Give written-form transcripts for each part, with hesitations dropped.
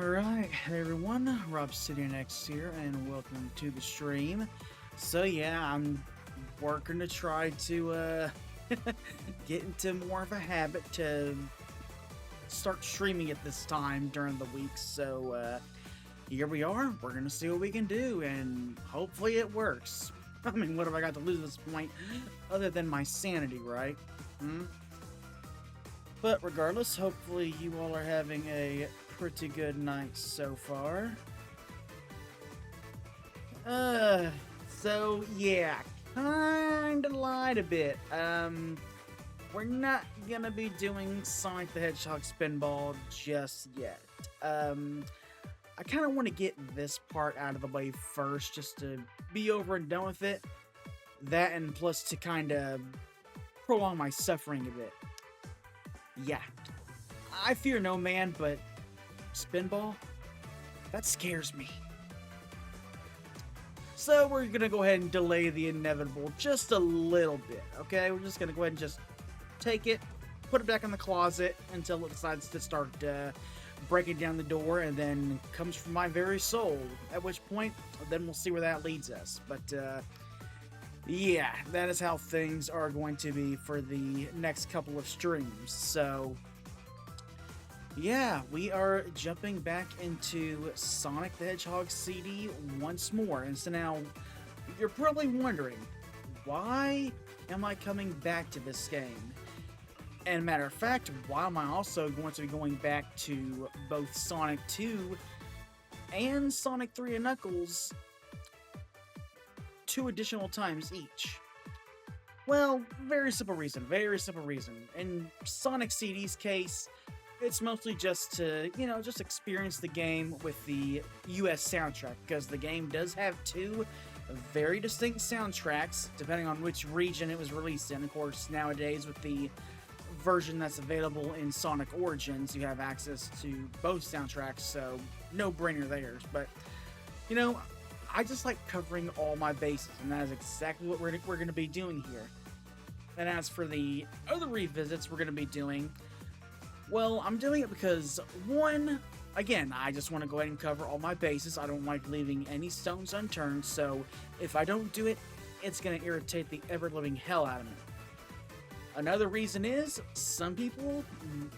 Alright, hey everyone, RobsidianX here, and welcome to the stream. So yeah, I'm working to try to get into more of a habit to start streaming at this time during the week. So here we are, we're gonna see what we can do, and hopefully it works. I mean, what have I got to lose at this point, other than my sanity, right? But regardless, hopefully you all are having a pretty good night so far. So yeah, kinda lied a bit. We're not gonna be doing Sonic the Hedgehog Spinball just yet. I kinda want to get this part out of the way first, just to be over and done with it. That, and plus to kinda prolong my suffering a bit. Yeah, I fear no man, but Spinball? That scares me. So we're gonna go ahead and delay the inevitable just a little bit, okay? We're just gonna go ahead and just take it, put it back in the closet until it decides to start breaking down the door, and then comes from my very soul. At which point, then we'll see where that leads us. But yeah, that is how things are going to be for the next couple of streams. So yeah, we are jumping back into Sonic the Hedgehog CD once more. And so now, you're probably wondering, why am I coming back to this game? And matter of fact, why am I also going to be going back to both Sonic 2 and Sonic 3 and Knuckles 2 additional times each? Well, very simple reason, very simple reason. In Sonic CD's case, it's mostly just to, just experience the game with the US soundtrack, because the game does have two very distinct soundtracks, depending on which region it was released in. Of course, nowadays, with the version that's available in Sonic Origins, you have access to both soundtracks, so no brainer there. But, I just like covering all my bases, and that is exactly what we're going to be doing here. And as for the other revisits we're going to be doing, well, I'm doing it because, one, again, I just want to go ahead and cover all my bases. I don't like leaving any stones unturned, so if I don't do it, it's going to irritate the ever-living hell out of me. Another reason is, some people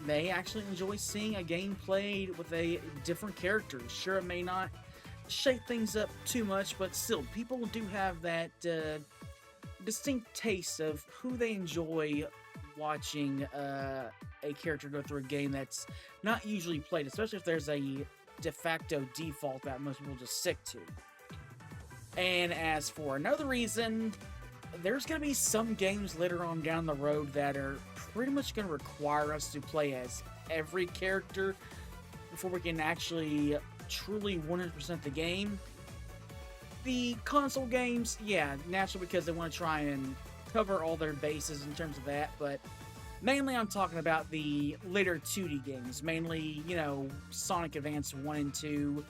may actually enjoy seeing a game played with a different character. Sure, it may not shake things up too much, but still, people do have that distinct taste of who they enjoy watching a character go through a game that's not usually played, especially if there's a de facto default that most people just stick to. And as for another reason, there's going to be some games later on down the road that are pretty much going to require us to play as every character before we can actually truly 100% the game. The console games, yeah, naturally, because they want to try and cover all their bases in terms of that, but mainly I'm talking about the later 2D games, mainly, Sonic Advance 1 and 2.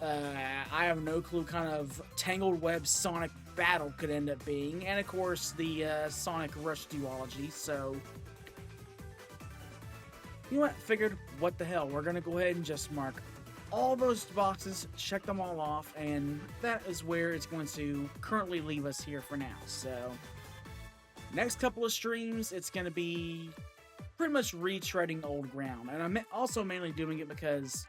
I have no clue kind of Tangled Web Sonic Battle could end up being, and of course the Sonic Rush duology. So, you know what, figured, what the hell, we're gonna go ahead and just mark all those boxes, check them all off, and that is where it's going to currently leave us here for now. So, next couple of streams, it's going to be pretty much retreading old ground. And I'm also mainly doing it because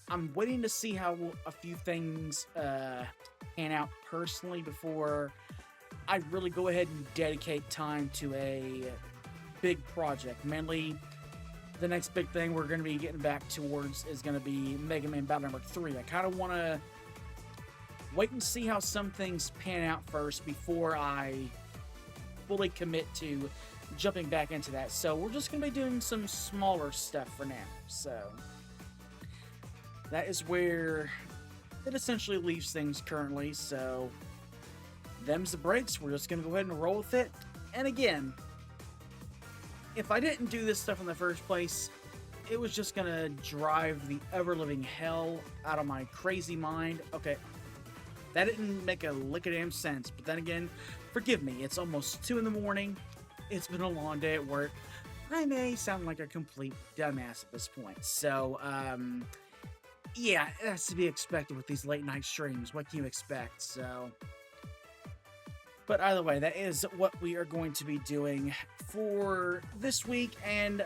I'm waiting to see how a few things pan out personally before I really go ahead and dedicate time to a big project. Mainly, the next big thing we're going to be getting back towards is going to be Mega Man Battle Network 3. I kind of want to wait and see how some things pan out first before I fully commit to jumping back into that. So we're just going to be doing some smaller stuff for now. So that is where it essentially leaves things currently. So them's the breaks. We're just going to go ahead and roll with it. And again, if I didn't do this stuff in the first place, it was just going to drive the ever-living hell out of my crazy mind. Okay, that didn't make a lick of damn sense, but then again, forgive me, it's almost 2 in the morning, it's been a long day at work, I may sound like a complete dumbass at this point, so, Yeah, that's to be expected with these late night streams. What can you expect? So, but either way, that is what we are going to be doing for this week. And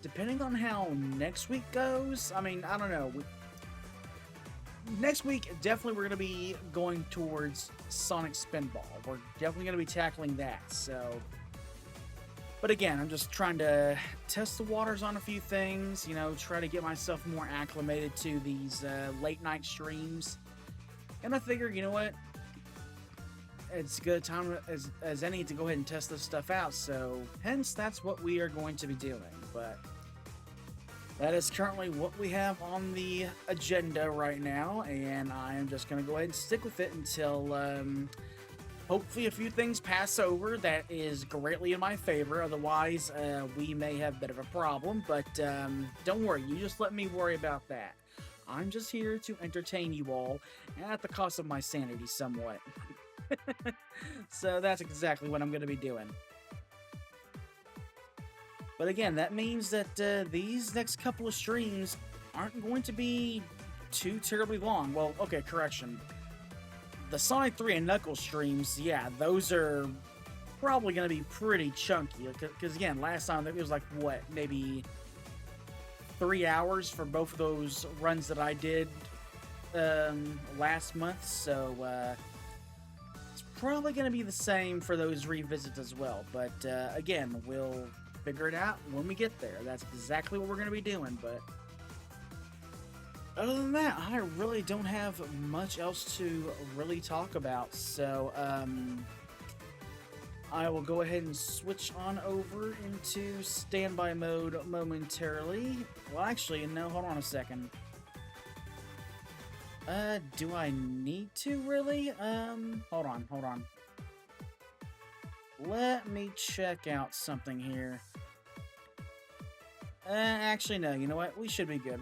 depending on how next week goes, I mean, I don't know. Next week, definitely we're going to be going towards Sonic Spinball. We're definitely going to be tackling that. So, but again, I'm just trying to test the waters on a few things, you know, try to get myself more acclimated to these late night streams. And I figure, you know what? It's a good time as any to go ahead and test this stuff out. So, hence, that's what we are going to be doing. But that is currently what we have on the agenda right now. And I am just going to go ahead and stick with it until hopefully a few things pass over that is greatly in my favor. Otherwise, we may have a bit of a problem. But don't worry, you just let me worry about that. I'm just here to entertain you all at the cost of my sanity somewhat. So that's exactly what I'm going to be doing. But again, that means that these next couple of streams aren't going to be too terribly long. Well, okay, correction. The Sonic 3 and Knuckles streams, yeah, those are probably going to be pretty chunky. Because again, last time it was like, what, maybe 3 hours for both of those runs that I did last month. So, it's probably going to be the same for those revisits as well. But again, we'll figure it out when we get there. That's exactly what we're going to be doing. But other than that, I really don't have much else to really talk about. So I will go ahead and switch on over into standby mode momentarily. Well, actually, no, hold on a second. Do I need to really? Hold on. Let me check out something here. Actually, no, you know what? We should be good.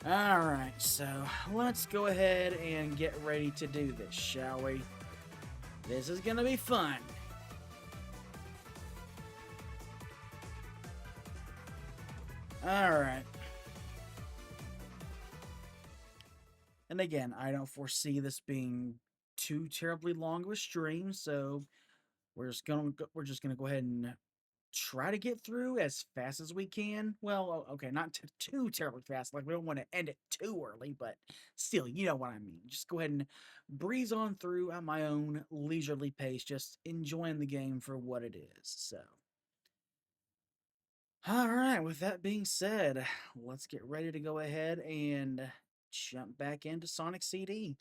Alright, so let's go ahead and get ready to do this, shall we? This is gonna be fun. Alright. And again, I don't foresee this being too terribly long of a stream, so we're just gonna go ahead and try to get through as fast as we can. Well, okay, not too terribly fast. Like, we don't want to end it too early, but still, you know what I mean. Just go ahead and breeze on through at my own leisurely pace, just enjoying the game for what it is. So, all right, with that being said, let's get ready to go ahead and jump back into Sonic CD.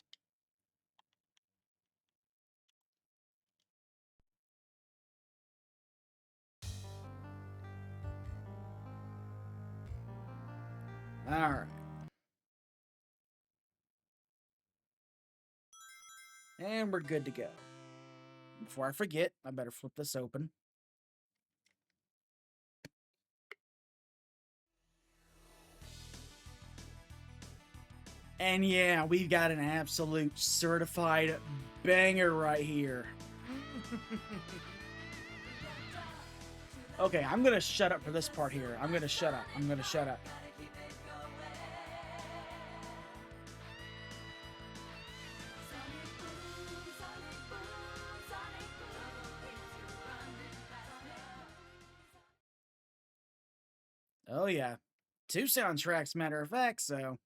All right. And we're good to go. Before I forget, I better flip this open. And yeah, we've got an absolute certified banger right here. Okay, I'm gonna shut up for this part here. I'm gonna shut up. Oh yeah. 2 soundtracks, matter of fact, so.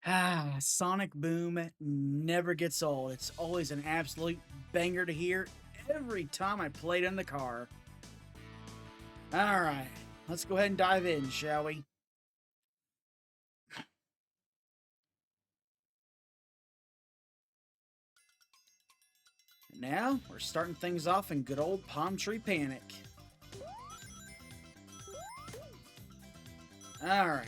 Ah, Sonic Boom never gets old. It's always an absolute banger to hear every time I play it in the car. Alright, let's go ahead and dive in, shall we? Now, we're starting things off in good old Palm Tree Panic. Alright.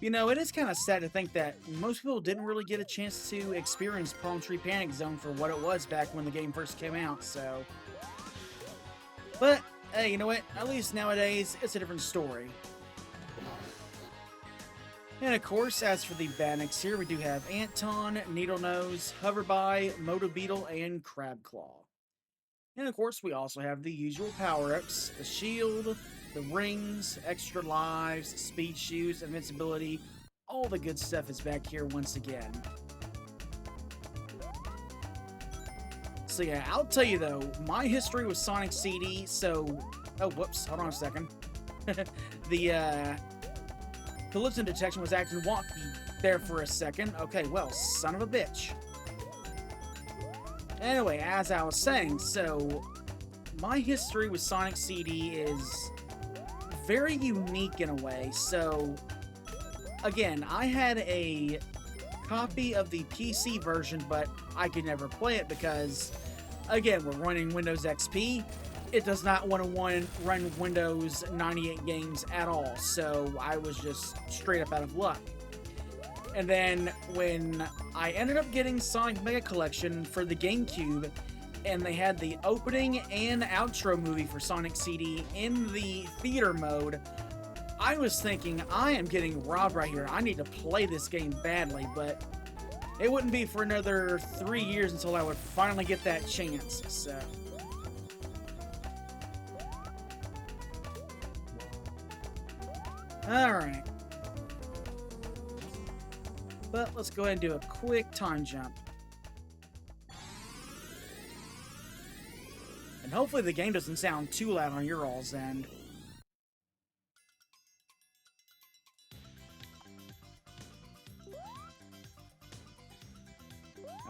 You know, it is kind of sad to think that most people didn't really get a chance to experience Palm Tree Panic Zone for what it was back when the game first came out, so... But, hey, you know what? At least nowadays, it's a different story. And of course, as for the Badniks here, we do have Anton, Needlenose, Hoverby, Motobeetle, and Crabclaw. And of course, we also have the usual power-ups, the shield, the rings, extra lives, speed shoes, invincibility, all the good stuff is back here once again. So yeah, I'll tell you though, my history with Sonic CD, so... Oh, whoops, hold on a second. The collision detection was acting wonky there for a second. Okay, well, son of a bitch. Anyway, as I was saying, so my history with Sonic CD is very unique in a way. So, again, I had a copy of the PC version, but I could never play it because, again, we're running Windows XP. It does not want to run Windows 98 games at all, so I was just straight up out of luck. And then when I ended up getting Sonic Mega Collection for the GameCube, and they had the opening and outro movie for Sonic CD in the theater mode, I was thinking, I am getting robbed right here. I need to play this game badly, but it wouldn't be for another 3 years until I would finally get that chance, so... Alright. But let's go ahead and do a quick time jump. And hopefully the game doesn't sound too loud on your all's end.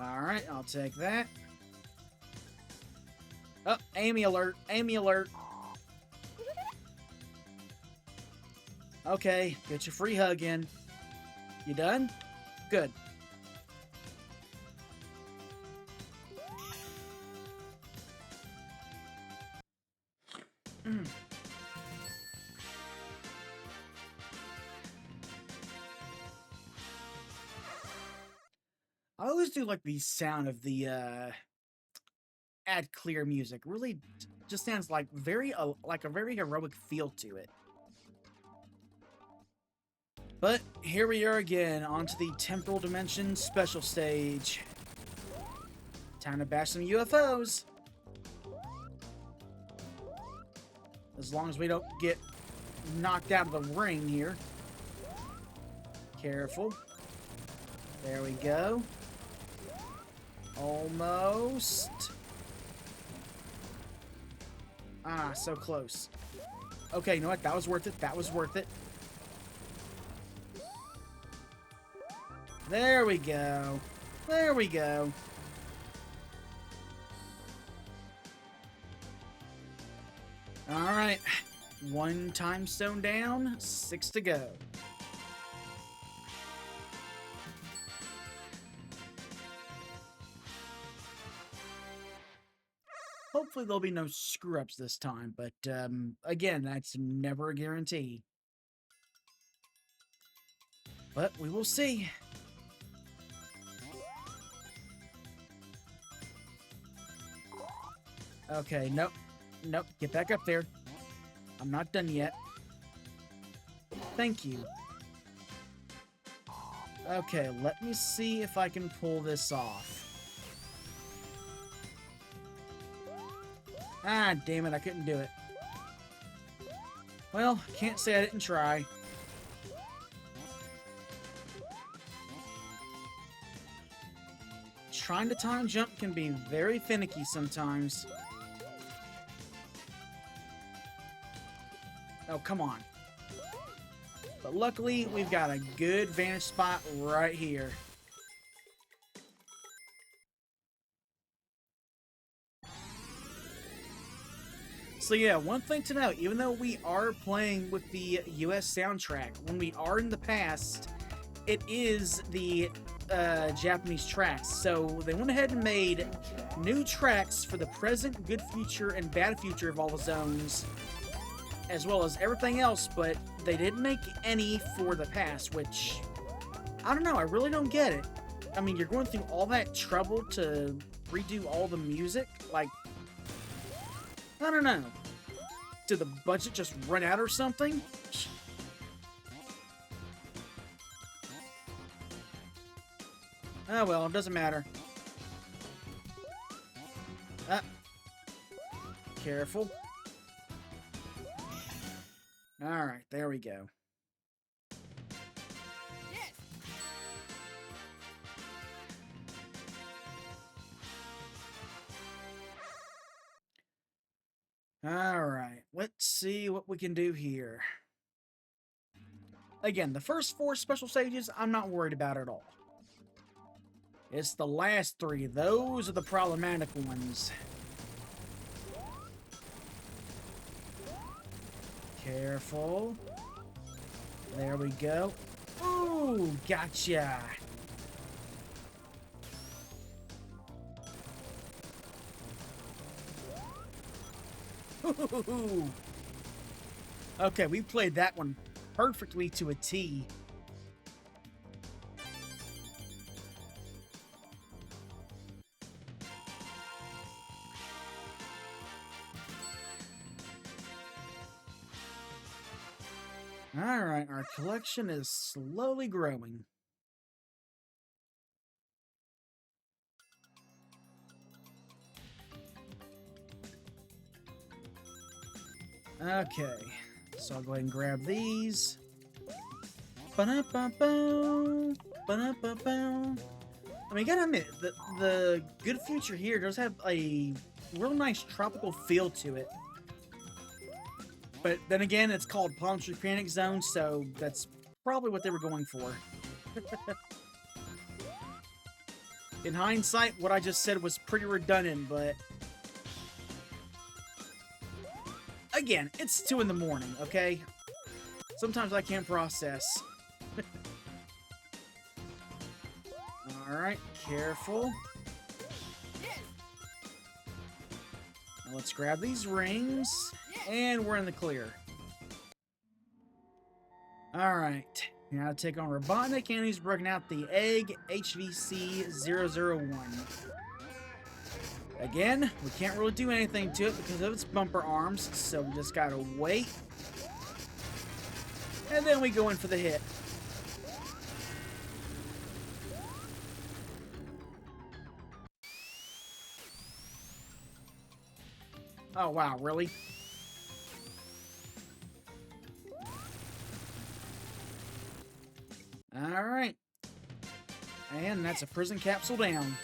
Alright, I'll take that. Oh, Amy alert, Amy alert. Okay, get your free hug in. You done? Good. I always do like the sound of the add clear music. Really just sounds like like a very heroic feel to it. But here we are again, onto the Temporal Dimension Special Stage. Time to bash some UFOs. As long as we don't get knocked out of the ring here. Careful. There we go. Almost. Ah, so close. Okay, you know what? That was worth it. That was worth it. There we go. There we go. Alright. 1 time stone down, 6 to go. Hopefully there'll be no screw-ups this time, but again, that's never a guarantee. But we will see. Okay, nope. Nope, get back up there. I'm not done yet. Thank you. Okay, let me see if I can pull this off. Ah, damn it, I couldn't do it. Well, can't say I didn't try. Trying to time jump can be very finicky sometimes. Oh, come on. But luckily, we've got a good vantage spot right here. So yeah, one thing to note, even though we are playing with the US soundtrack, when we are in the past, it is the Japanese tracks. So they went ahead and made new tracks for the present, good future, and bad future of all the zones, as well as everything else, but they didn't make any for the past, which, I don't know, I really don't get it. I mean, you're going through all that trouble to redo all the music? Like, I don't know. Did the budget just run out or something? Oh well, it doesn't matter. Careful. Alright, there we go. Alright, let's see what we can do here. Again, the first 4 special stages, I'm not worried about at all. It's the last 3, those are the problematic ones. Careful. There we go. Ooh, gotcha. Okay, we played that one perfectly to a T. Alright, our collection is slowly growing. Okay, so I'll go ahead and grab these. Ba-da-ba-bow, ba-da-ba-bow. I mean, you gotta admit, the good future here does have a real nice tropical feel to it. But then again, it's called Palm Tree Panic Zone, so that's probably what they were going for. In hindsight, what I just said was pretty redundant, but again, it's 2 in the morning, okay? Sometimes I can't process. Alright, careful. Now let's grab these rings, and we're in the clear. Alright, now to take on Robotnik, and he's breaking out the Egg HVC-001. Again, we can't really do anything to it because of its bumper arms, so we just gotta wait. And then we go in for the hit. Oh wow, really? Alright. And that's a prison capsule down.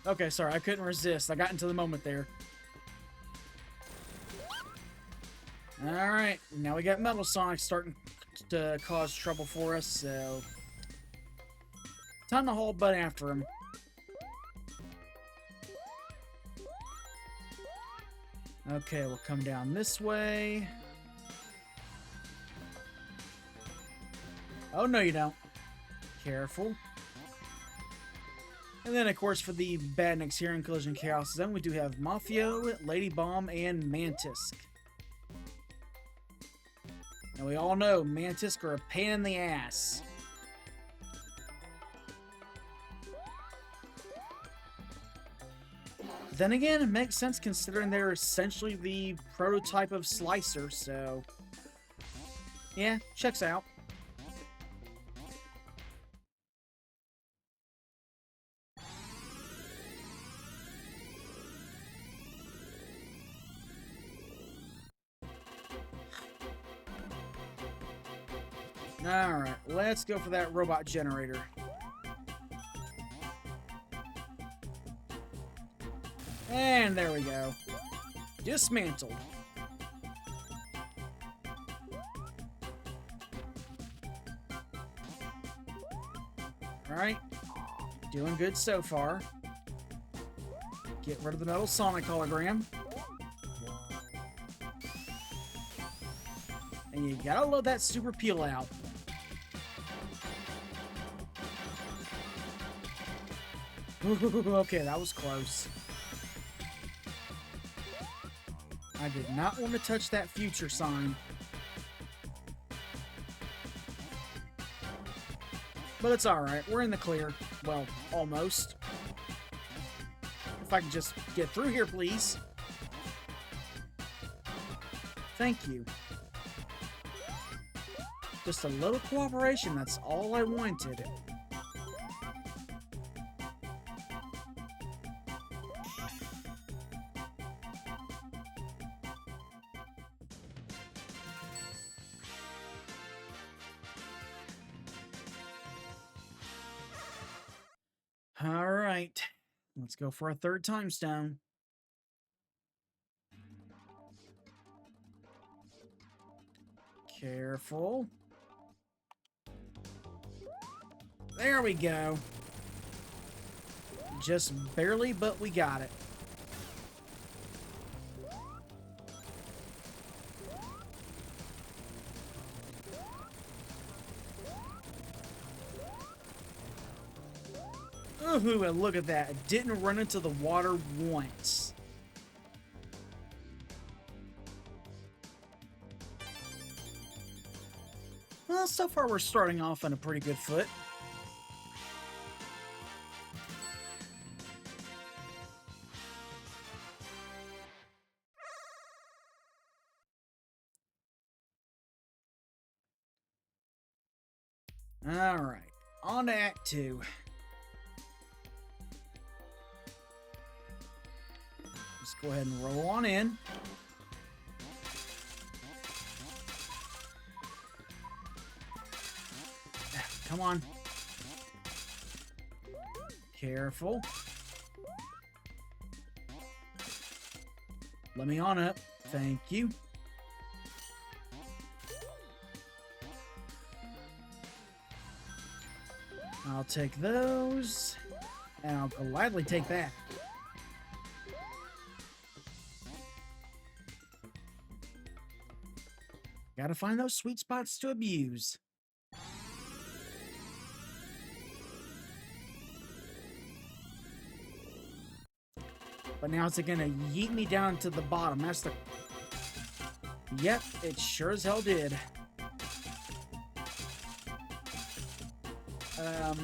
Okay, sorry, I couldn't resist. I got into the moment there. Alright, now we got Metal Sonic starting to cause trouble for us, so time to haul butt after him. Okay, we'll come down this way. Oh, no you don't. Careful. And then, of course, for the badniks here in Collision Chaos Zone, we do have Mafio, Lady Bomb, and Mantisk. And we all know Mantisk are a pain in the ass. Then again, it makes sense considering they're essentially the prototype of Slicer, so yeah, checks out. Alright, let's go for that robot generator. And there we go. Dismantled. Alright. Doing good so far. Get rid of the metal Sonic hologram. And you gotta load that super peel out. Okay, that was close. I did not want to touch that future sign. But it's alright, we're in the clear. Well, almost. If I can just get through here, please. Thank you. Just a little cooperation, that's all I wanted. Alright, let's go for a third time stone. Careful. There we go. Just barely, but we got it. Ooh, and look at that. It didn't run into the water once. Well, so far we're starting off on a pretty good foot. Alright, on to Act 2. Let's go ahead and roll on in. Come on. Careful. Let me on up. Thank you. I'll take those. And I'll gladly take that. Gotta find those sweet spots to abuse. But now it's gonna yeet me down to the bottom. That's the... Yep, it sure as hell did.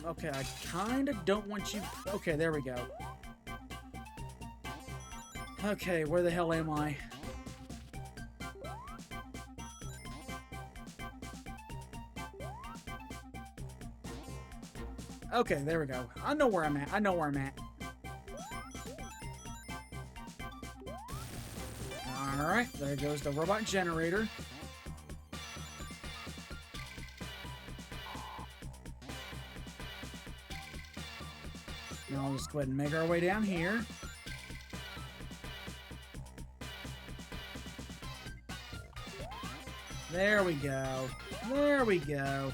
Okay, I kinda don't want you... Okay, there we go. Okay, where the hell am I? Okay, there we go. I know where I'm at. I know where I'm at. Alright, there goes the robot generator. Now I'll just go ahead and make our way down here. There we go. There we go.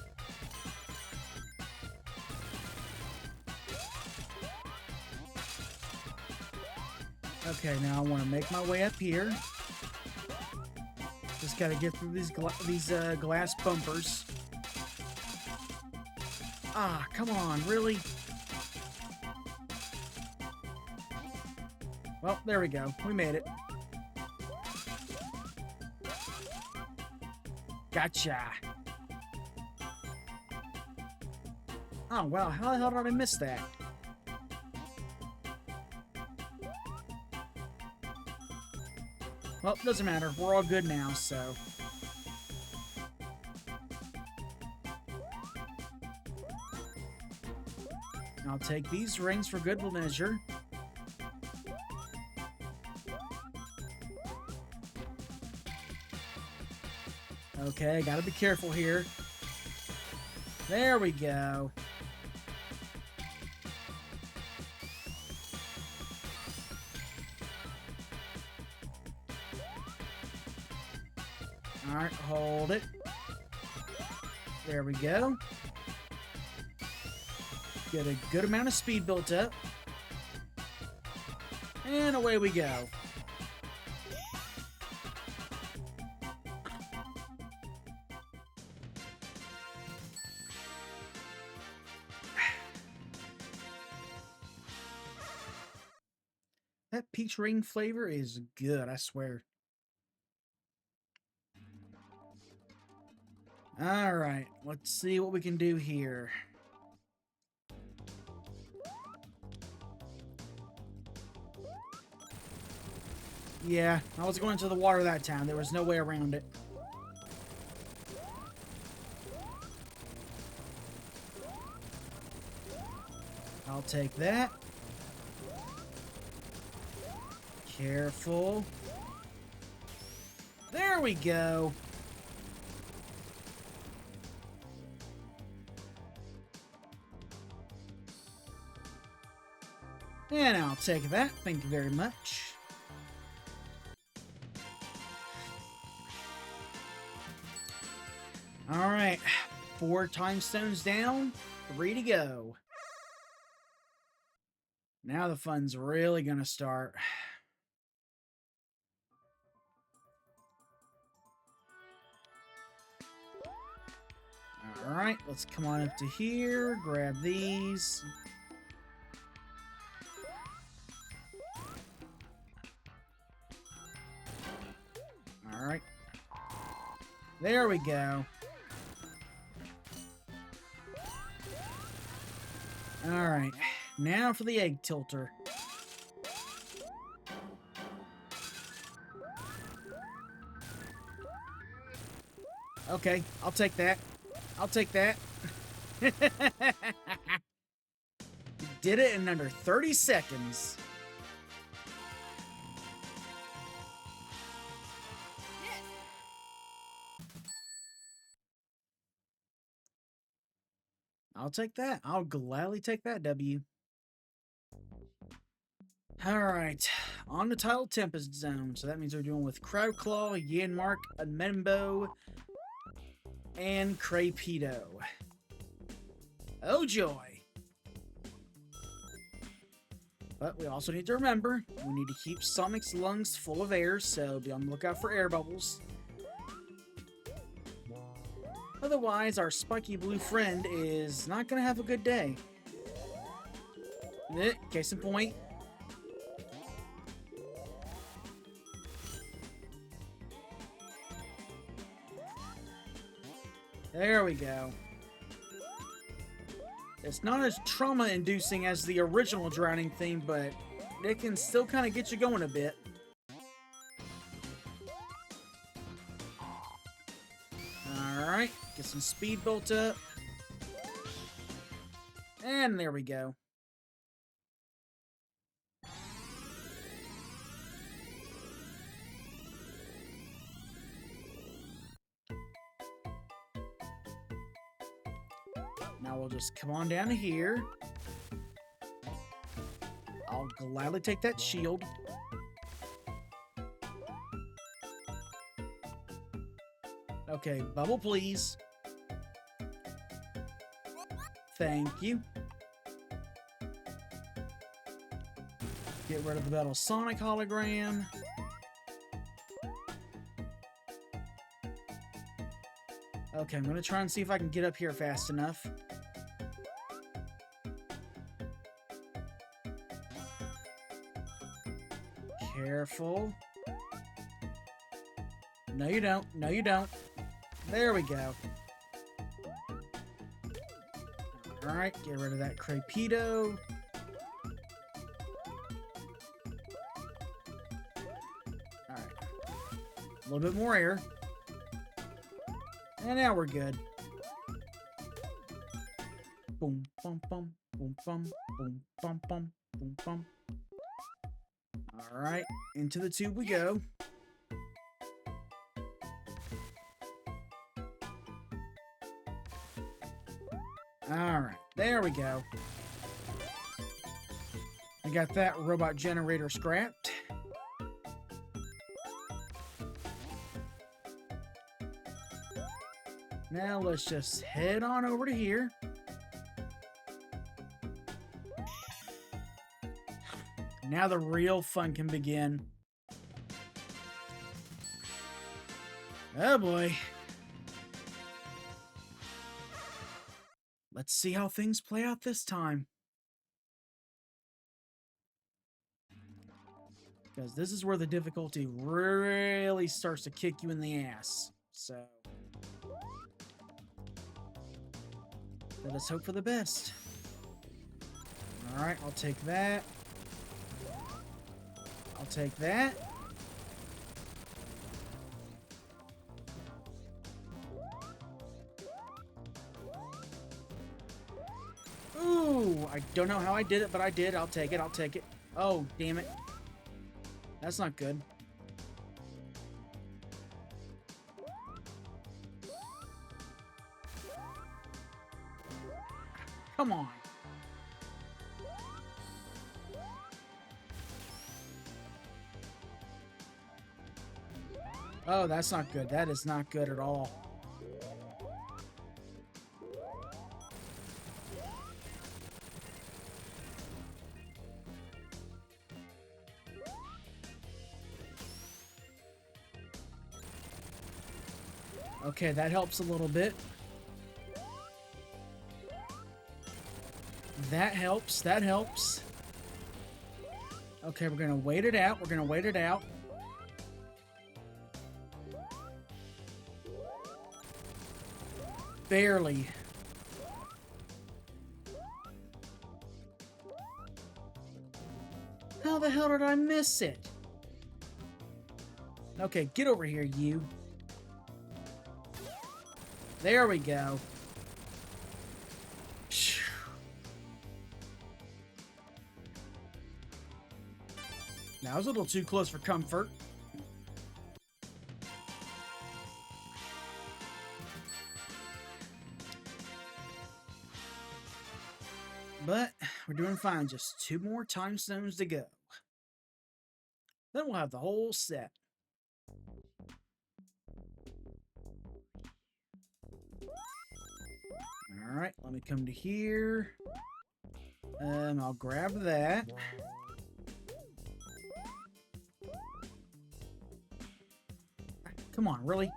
Okay, now I want to make my way up here. Just gotta get through these glass bumpers. Ah, come on, really? Well, there we go. We made it. Gotcha. Oh, wow. How the hell did I miss that? Well, doesn't matter. We're all good now, so... I'll take these rings for good measure. Okay, gotta be careful here. There we go. Alright, hold it. There we go. Get a good amount of speed built up. And away we go. That peach ring flavor is good, I swear. Alright, let's see what we can do here. Yeah, I was going to the water that time. There was no way around it. I'll take that. Careful. There we go. And I'll take that. Thank you very much. Alright. 4 time stones down. 3 to go. Now the fun's really gonna start. Alright, let's come on up to here. Grab these. Alright. There we go. Alright. Now for the egg tilter. Okay, I'll take that. I'll take that. Did it in under 30 seconds. I'll take that. I'll gladly take that W. Alright, on the Title Tempest Zone. So that means we're doing with Crowclaw, Yanmark, Amenbo, and Crapedo. Oh joy! But we also need to remember, we need to keep Sonic's lungs full of air, so be on the lookout for air bubbles. Otherwise, our spiky blue friend is not going to have a good day. Case in point. There we go. It's not as trauma-inducing as the original drowning theme, but it can still kind of get you going a bit. Alright, get some speed built up. And there we go. Now we'll just come on down to here. I'll gladly take that shield. Okay, bubble please. Thank you. Get rid of the Battle Sonic hologram. Okay, I'm gonna try and see if I can get up here fast enough. Careful. No, you don't. No, you don't. There we go. Alright, get rid of that Crapedo. Alright. A little bit more air. And now we're good. Boom, bum, bum, boom, bum, boom, bum, bum, boom, bum. Alright, into the tube we go. Alright, there we go. I got that robot generator scrapped. Now let's just head on over to here. Now the real fun can begin. Oh boy. Let's see how things play out this time. Because this is where the difficulty really starts to kick you in the ass. So, let us hope for the best. Alright, I'll take that. I'll take that. Ooh, I don't know how I did it, but I did. I'll take it. I'll take it. Oh, damn it. That's not good. Come on. Oh, that's not good. That is not good at all. Okay, that helps a little bit. That helps. That helps. Okay, we're gonna wait it out. We're gonna wait it out. Barely. How the hell did I miss it? Okay, get over here, you. There we go. That was a little too close for comfort. But we're doing fine. Just 2 more time stones to go. Then we'll have the whole set. Alright, let me come to here. I'll grab that. Come on, really?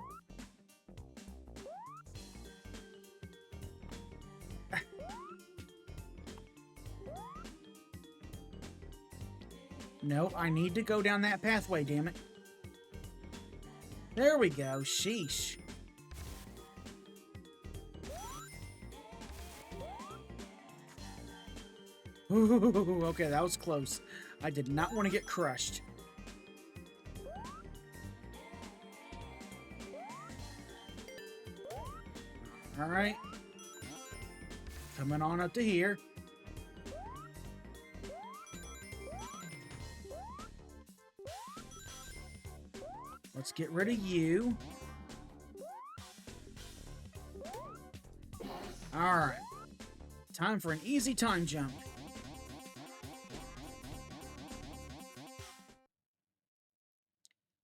No, I need to go down that pathway, damn it. There we go. Sheesh. Ooh, okay, that was close. I did not want to get crushed. Alright. Coming on up to here. Let's get rid of you. Alright. Time for an easy time jump.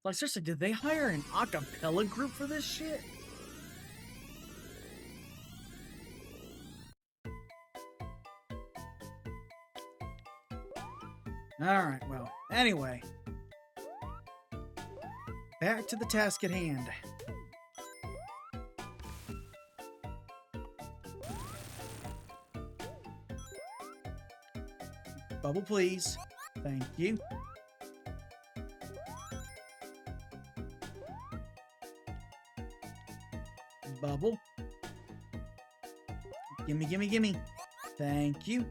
Like, seriously, did they hire an a cappella group for this shit? Alright, well, anyway. Back to the task at hand. Bubble, please. Thank you. Bubble. Gimme, gimme, gimme. Thank you.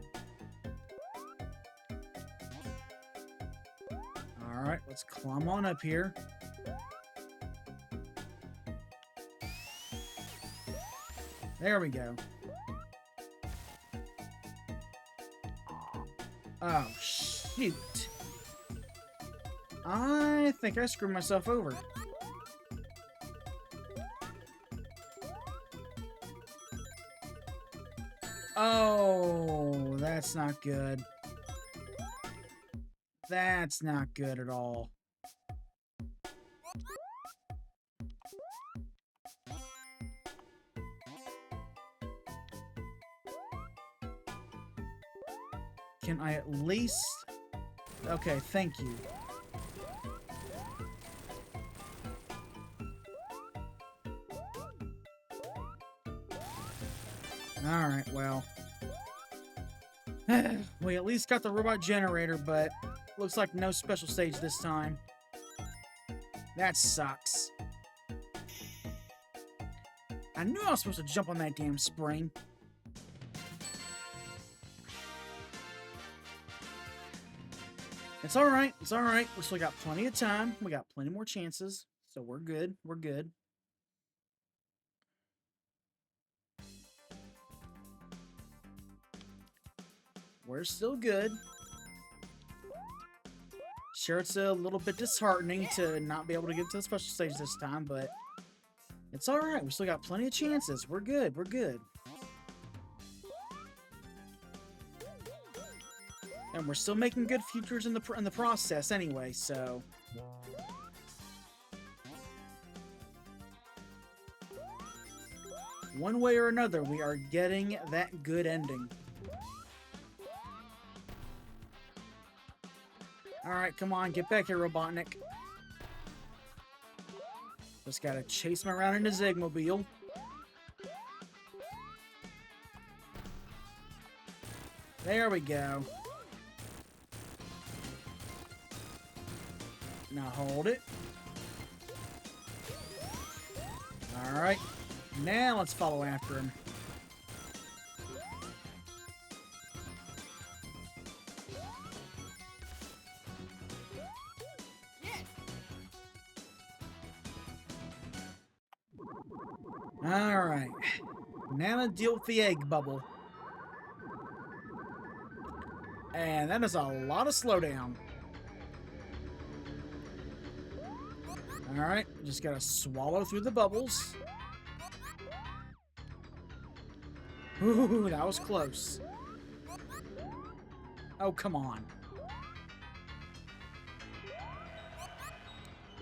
Alright, let's climb on up here. There we go. Oh, shoot. I think I screwed myself over. Oh, that's not good. That's not good at all. Can I at least... Okay, thank you. Alright, well. We at least got the robot generator, but looks like no special stage this time. That sucks. I knew I was supposed to jump on that damn spring. It's alright, it's alright. We still got plenty of time. We got plenty more chances. So we're good, we're good. We're still good. Sure, it's a little bit disheartening to not be able to get to the special stage this time, but it's alright. We still got plenty of chances. We're good, we're good. And we're still making good futures in the process anyway, so... One way or another, we are getting that good ending. Alright, come on, get back here, Robotnik. Just gotta chase him around in his Eggmobile. There we go. Now hold it. Alright. Now let's follow after him. Alright. Now to deal with the egg bubble. And that is a lot of slowdown. Alright, just gotta swallow through the bubbles. Ooh, that was close. Oh, come on.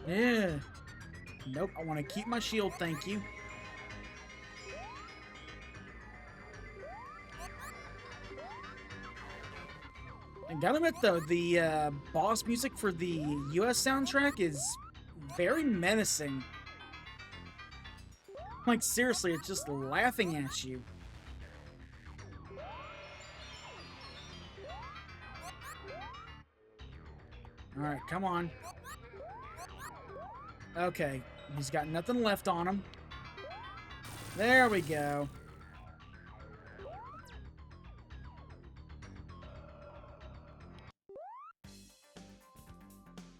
Yeah. Nope, I want to keep my shield, thank you. And gotta admit though, the boss music for the US soundtrack is very menacing. Like, seriously, it's just laughing at you. Alright, come on. Okay, he's got nothing left on him. There we go.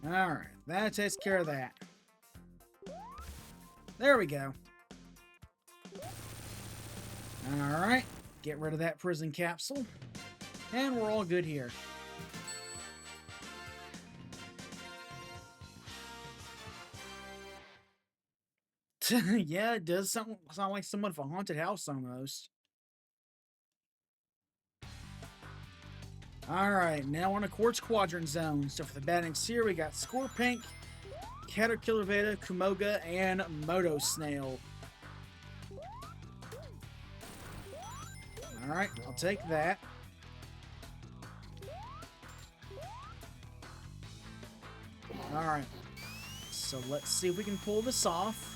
Alright, that takes care of that. There we go. Alright, get rid of that prison capsule. And we're all good here. Yeah, it does sound like somewhat of a haunted house almost. Alright, now on a Quartz Quadrant zone. So for the battings here, we got Scorpink, Caterpillar Beta, Kumoga, and Moto Snail. Alright, I'll take that. Alright, so let's see if we can pull this off.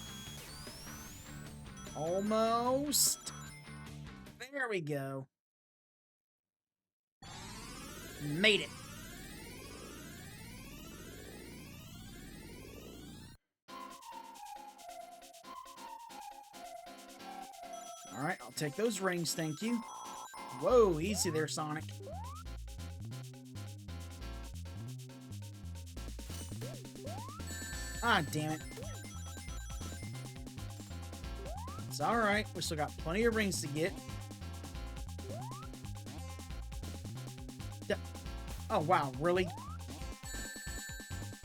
Almost. There we go. Made it. Alright, I'll take those rings, thank you. Whoa, easy there, Sonic. Ah, damn it. It's alright, we still got plenty of rings to get. Oh, wow, really?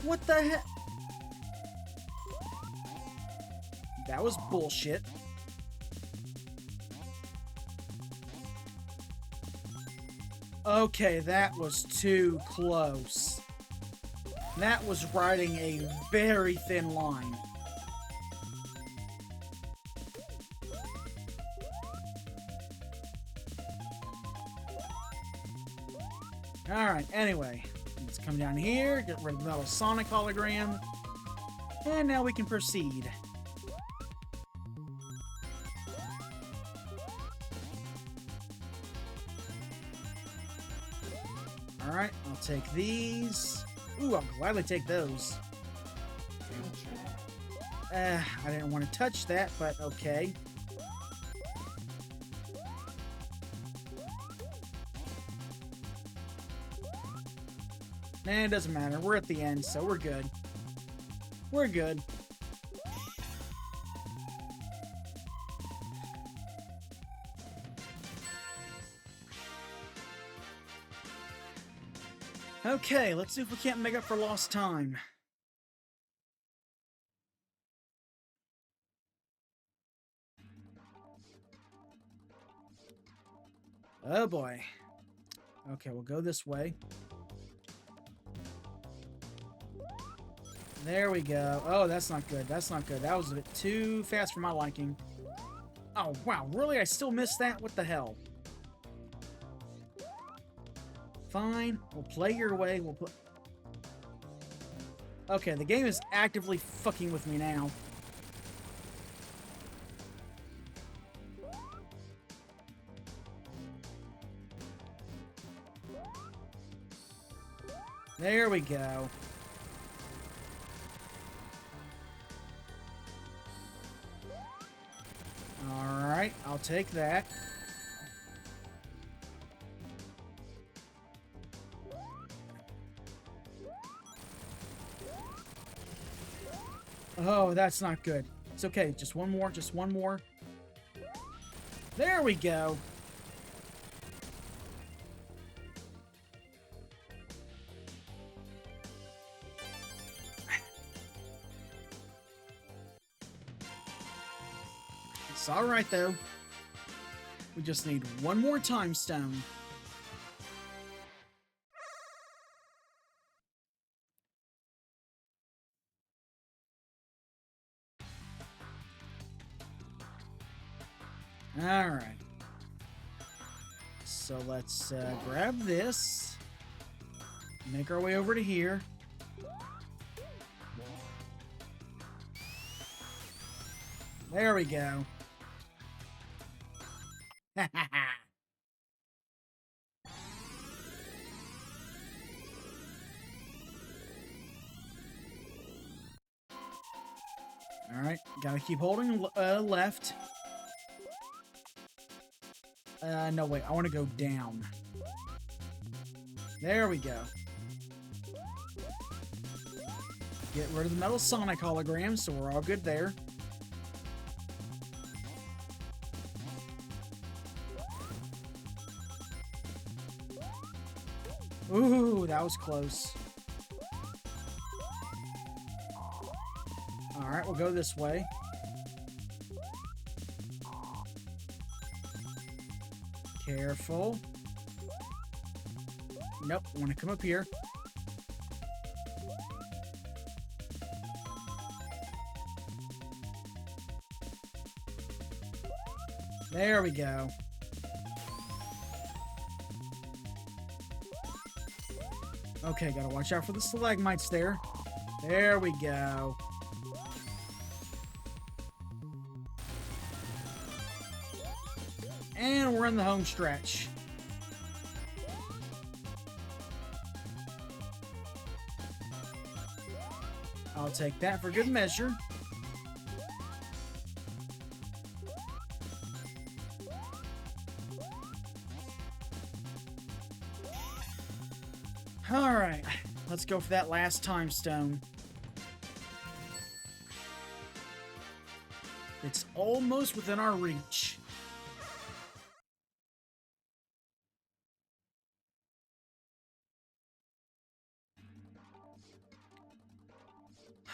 What the heck? That was bullshit. Okay, that was too close. That was riding a very thin line. Alright, anyway. Let's come down here, get rid of the little Sonic hologram. And now we can proceed. Alright, I'll take these. Ooh, I'll gladly take those. I didn't want to touch that, but okay. Nah, it doesn't matter. We're at the end, so we're good. We're good. Okay, let's see if we can't make up for lost time. Oh boy. Okay, we'll go this way. There we go. Oh, that's not good. That's not good. That was a bit too fast for my liking. Oh, wow. Really? I still missed that? What the hell? Fine. We'll play your way. We'll play... Okay, the game is actively fucking with me now. There we go. Alright, I'll take that. Oh, that's not good. It's okay, just one more, just one more. There we go. It's alright, though. We just need one more time stone. Alright. So let's grab this. Make our way over to here. There we go. Alright, gotta keep holding left. No, wait, I want to go down. There we go. Get rid of the Metal Sonic hologram, so we're all good there. Ooh, that was close. Alright, we'll go this way. Careful. Nope, I want to come up here. There we go. Okay, gotta watch out for the stalagmites there. There we go. And we're in the home stretch. I'll take that for good measure. Alright, let's go for that last time stone. It's almost within our reach.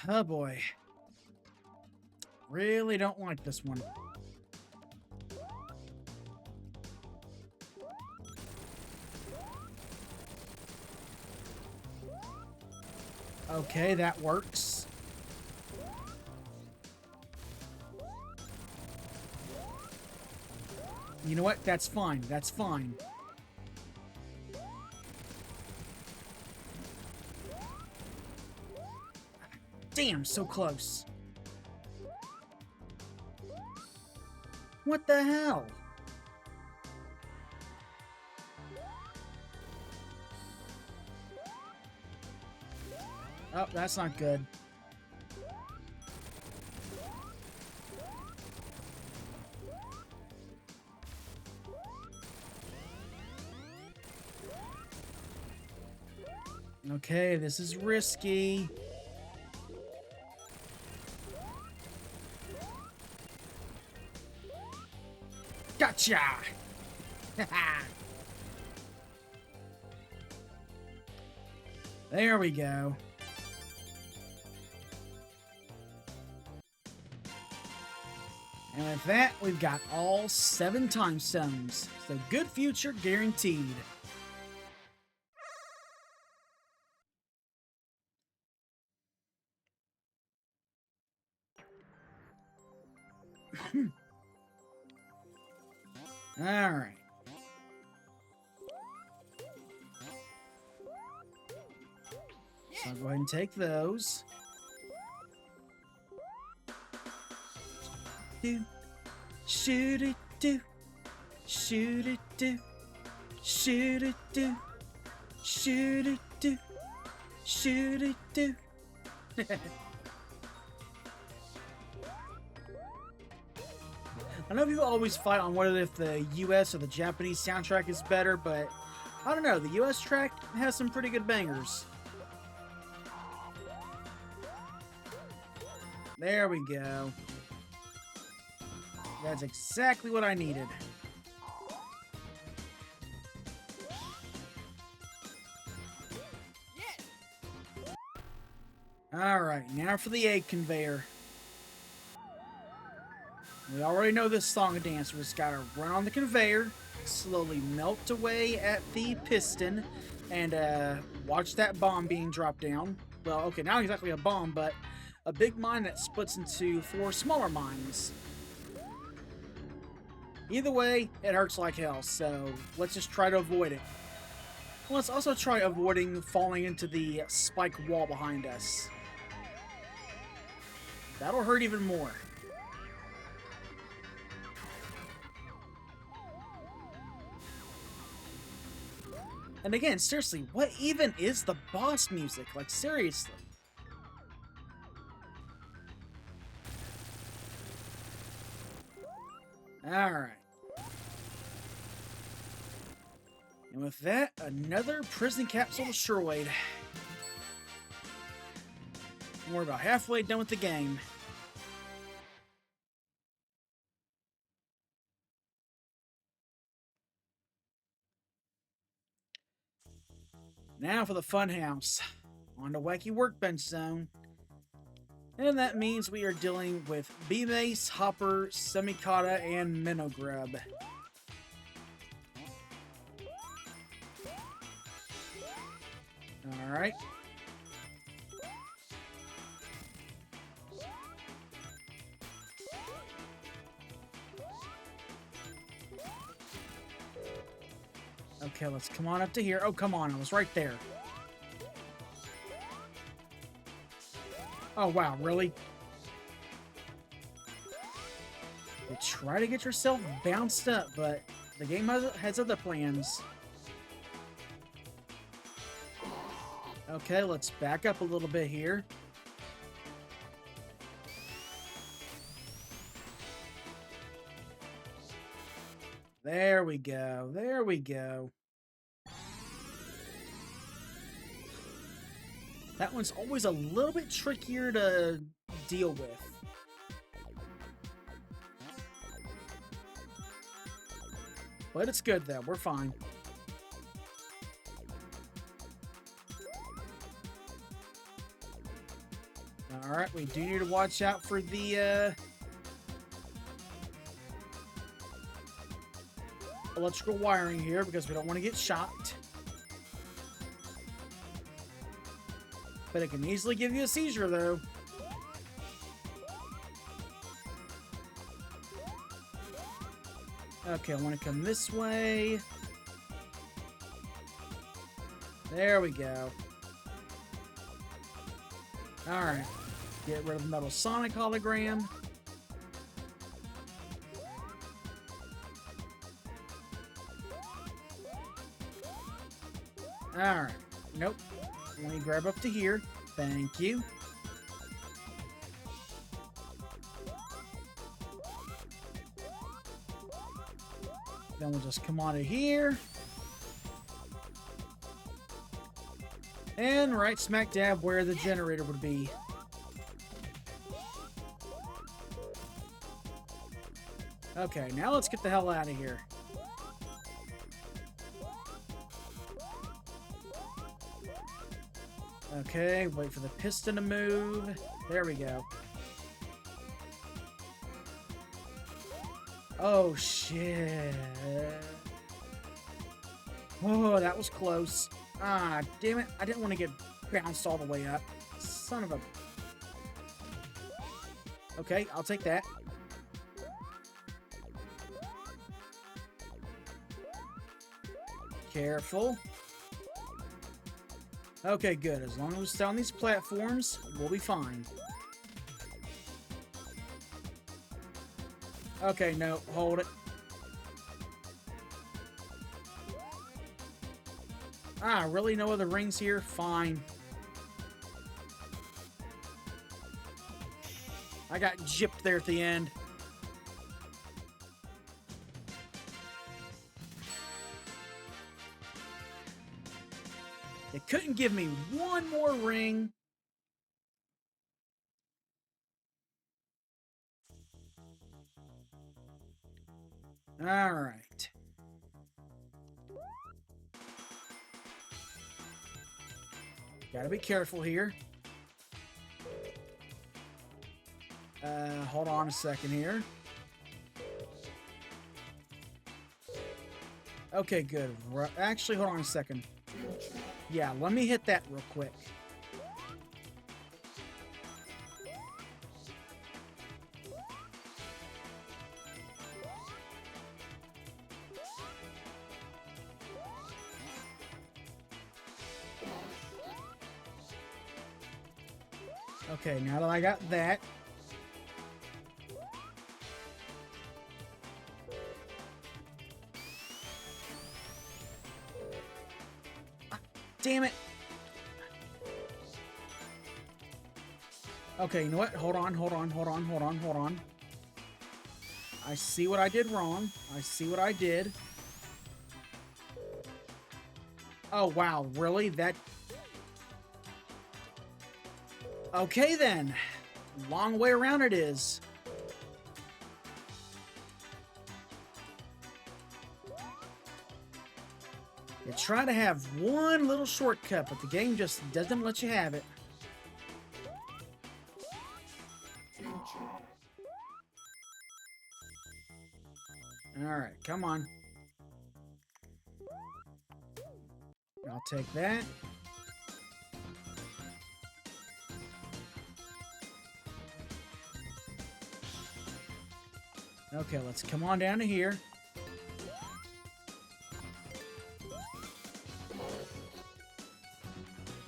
Oh boy. Really don't like this one. Okay, that works. You know what? That's fine. That's fine. Damn, so close. What the hell? Oh, that's not good. Okay, this is risky. Gotcha! There we go. And with that, we've got all 7 time stones. So good future guaranteed. Alright. So I'll go ahead and take those. Do, shoot it, do, shoot it, do, shoot it, do, shoot it, do, shoot it, do. I know people always fight on whether if the US or the Japanese soundtrack is better, but I don't know. The US track has some pretty good bangers. There we go. That's exactly what I needed. Alright, now for the egg conveyor. We already know this song and dance. We just gotta run on the conveyor, slowly melt away at the piston, and watch that bomb being dropped down. Well, okay, not exactly a bomb, but a big mine that splits into 4 smaller mines. Either way, it hurts like hell, so let's just try to avoid it. Let's also try avoiding falling into the spike wall behind us. That'll hurt even more. And again, seriously, what even is the boss music? Like, seriously. Alright. And with that, another prison capsule destroyed. And we're about halfway done with the game. Now for the fun house. On to Wacky Workbench Zone. And that means we are dealing with B-Mace, Hopper, Semikata, and Minnow Grub. Alright. Okay, let's come on up to here. Oh, come on, I was right there. Oh, wow, really? You try to get yourself bounced up, but the game has other plans. Okay, let's back up a little bit here. There we go. There we go. That one's always a little bit trickier to deal with. But it's good, though. We're fine. Alright, we do need to watch out for the electrical wiring here because we don't want to get shocked. But it can easily give you a seizure, though. Okay, I want to come this way. There we go. Alright. Get rid of the Metal Sonic hologram. Alright. Nope. Let me grab up to here. Thank you. Then we'll just come on to here. And right smack dab where the generator would be. Okay, now let's get the hell out of here. Okay, wait for the piston to move. There we go. Oh, shit. Oh, that was close. Ah, damn it. I didn't want to get bounced all the way up. Son of a... Okay, I'll take that. Careful. Okay, good. As long as we stay on these platforms, we'll be fine. Okay, no, hold it. Ah, really? No other rings here? Fine. I got gypped there at the end. It couldn't give me one more ring. All right. Gotta be careful here. Hold on a second here. Okay, good. Actually, hold on a second. Yeah, let me hit that real quick. Okay, now that I got that. Damn it. Okay, you know what? Hold on. I see what I did wrong. I see what I did. Oh, wow. Really? That... Okay, then. Long way around it is. You try to have one little shortcut, but the game just doesn't let you have it. Alright, come on. I'll take that. Okay, let's come on down to here.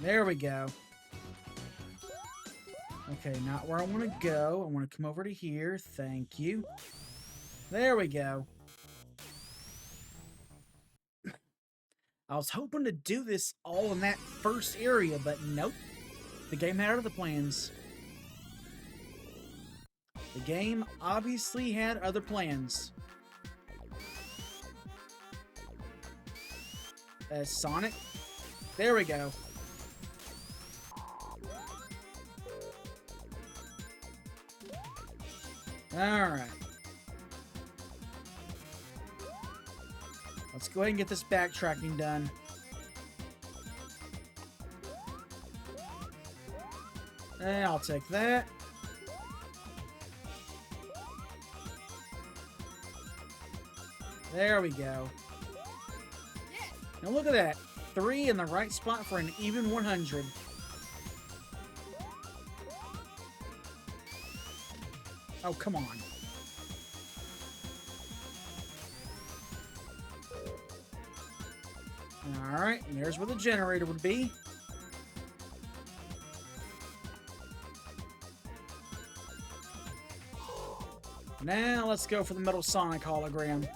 There we go. Okay, not where I want to go. I want to come over to here. Thank you. There we go. I was hoping to do this all in that first area, but nope. The game had other plans. The game obviously had other plans. Sonic. There we go. Alright. Let's go ahead and get this backtracking done. And I'll take that. There we go. Now look at that. 3 in the right spot for an even 100. Oh, come on. Alright, and there's where the generator would be. Now let's go for the Metal Sonic hologram.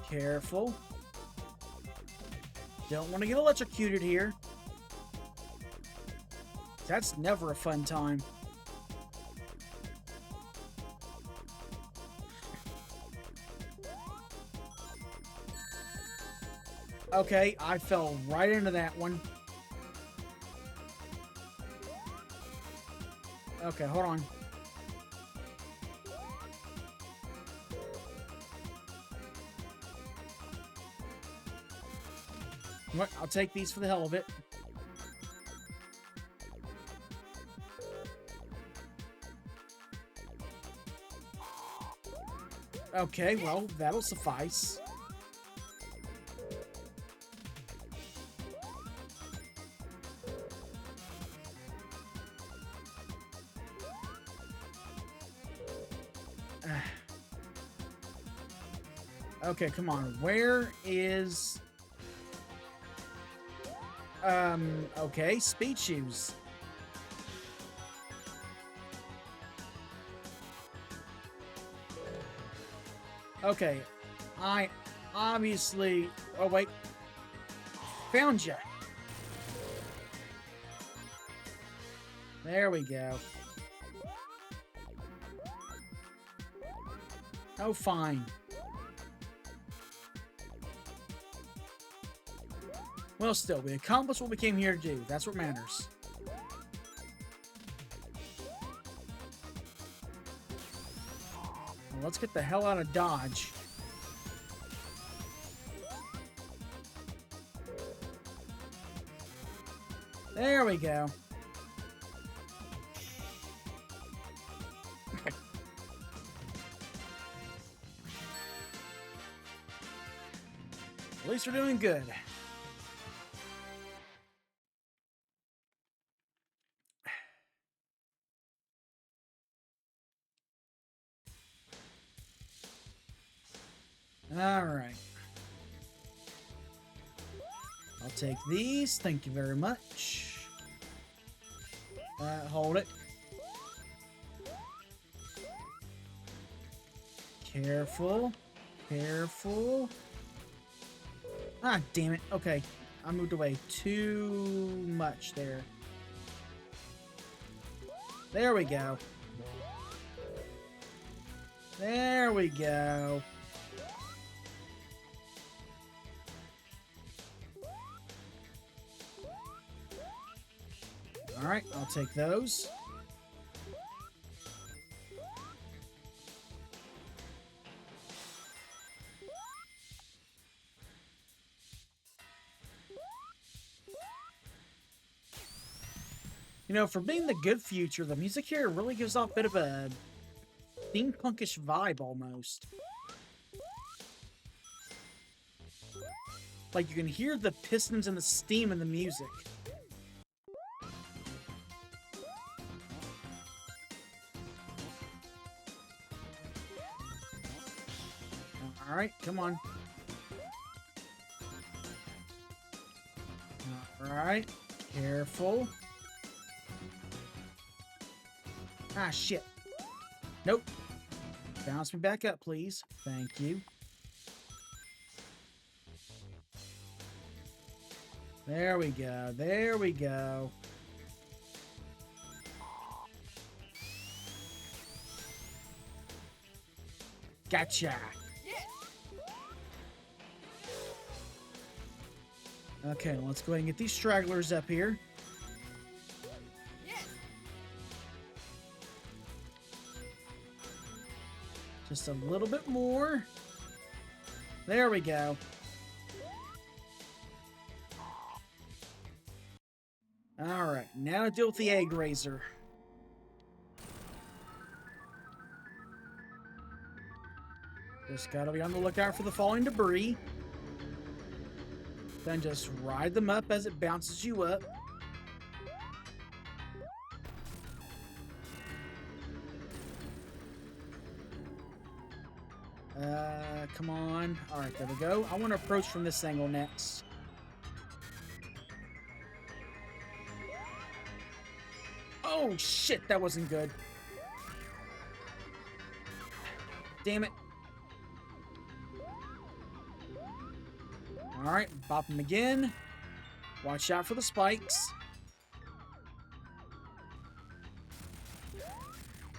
Careful. Don't want to get electrocuted here. That's never a fun time. Okay, I fell right into that one. Okay, hold on. What? I'll take these for the hell of it. Okay, well, that'll suffice. Okay, come on. Where is... okay, speed shoes. Okay, I obviously... Oh, wait. Found ya. There we go. Oh, fine. Well, still, we accomplished what we came here to do. That's what matters. Well, let's get the hell out of Dodge. There we go. At least we're doing good. Alright. I'll take these. Thank you very much. Hold it. Careful. Careful. Ah, damn it. Okay. I moved away too much there. There we go. There we go. Alright, I'll take those. You know, for being the good future, the music here really gives off a bit of a steampunkish vibe almost. Like you can hear the pistons and the steam in the music. Alright, come on. Alright, careful. Ah, shit. Nope. Bounce me back up, please. Thank you. There we go. There we go. Gotcha. Okay, let's go ahead and get these stragglers up here. Just a little bit more. There we go. Alright, now to deal with the egg raiser. Just gotta be on the lookout for the falling debris. Then just ride them up as it bounces you up. Come on. All right, there we go. I want to approach from this angle next. Oh, shit, that wasn't good. Damn it. All right, bop him again. Watch out for the spikes.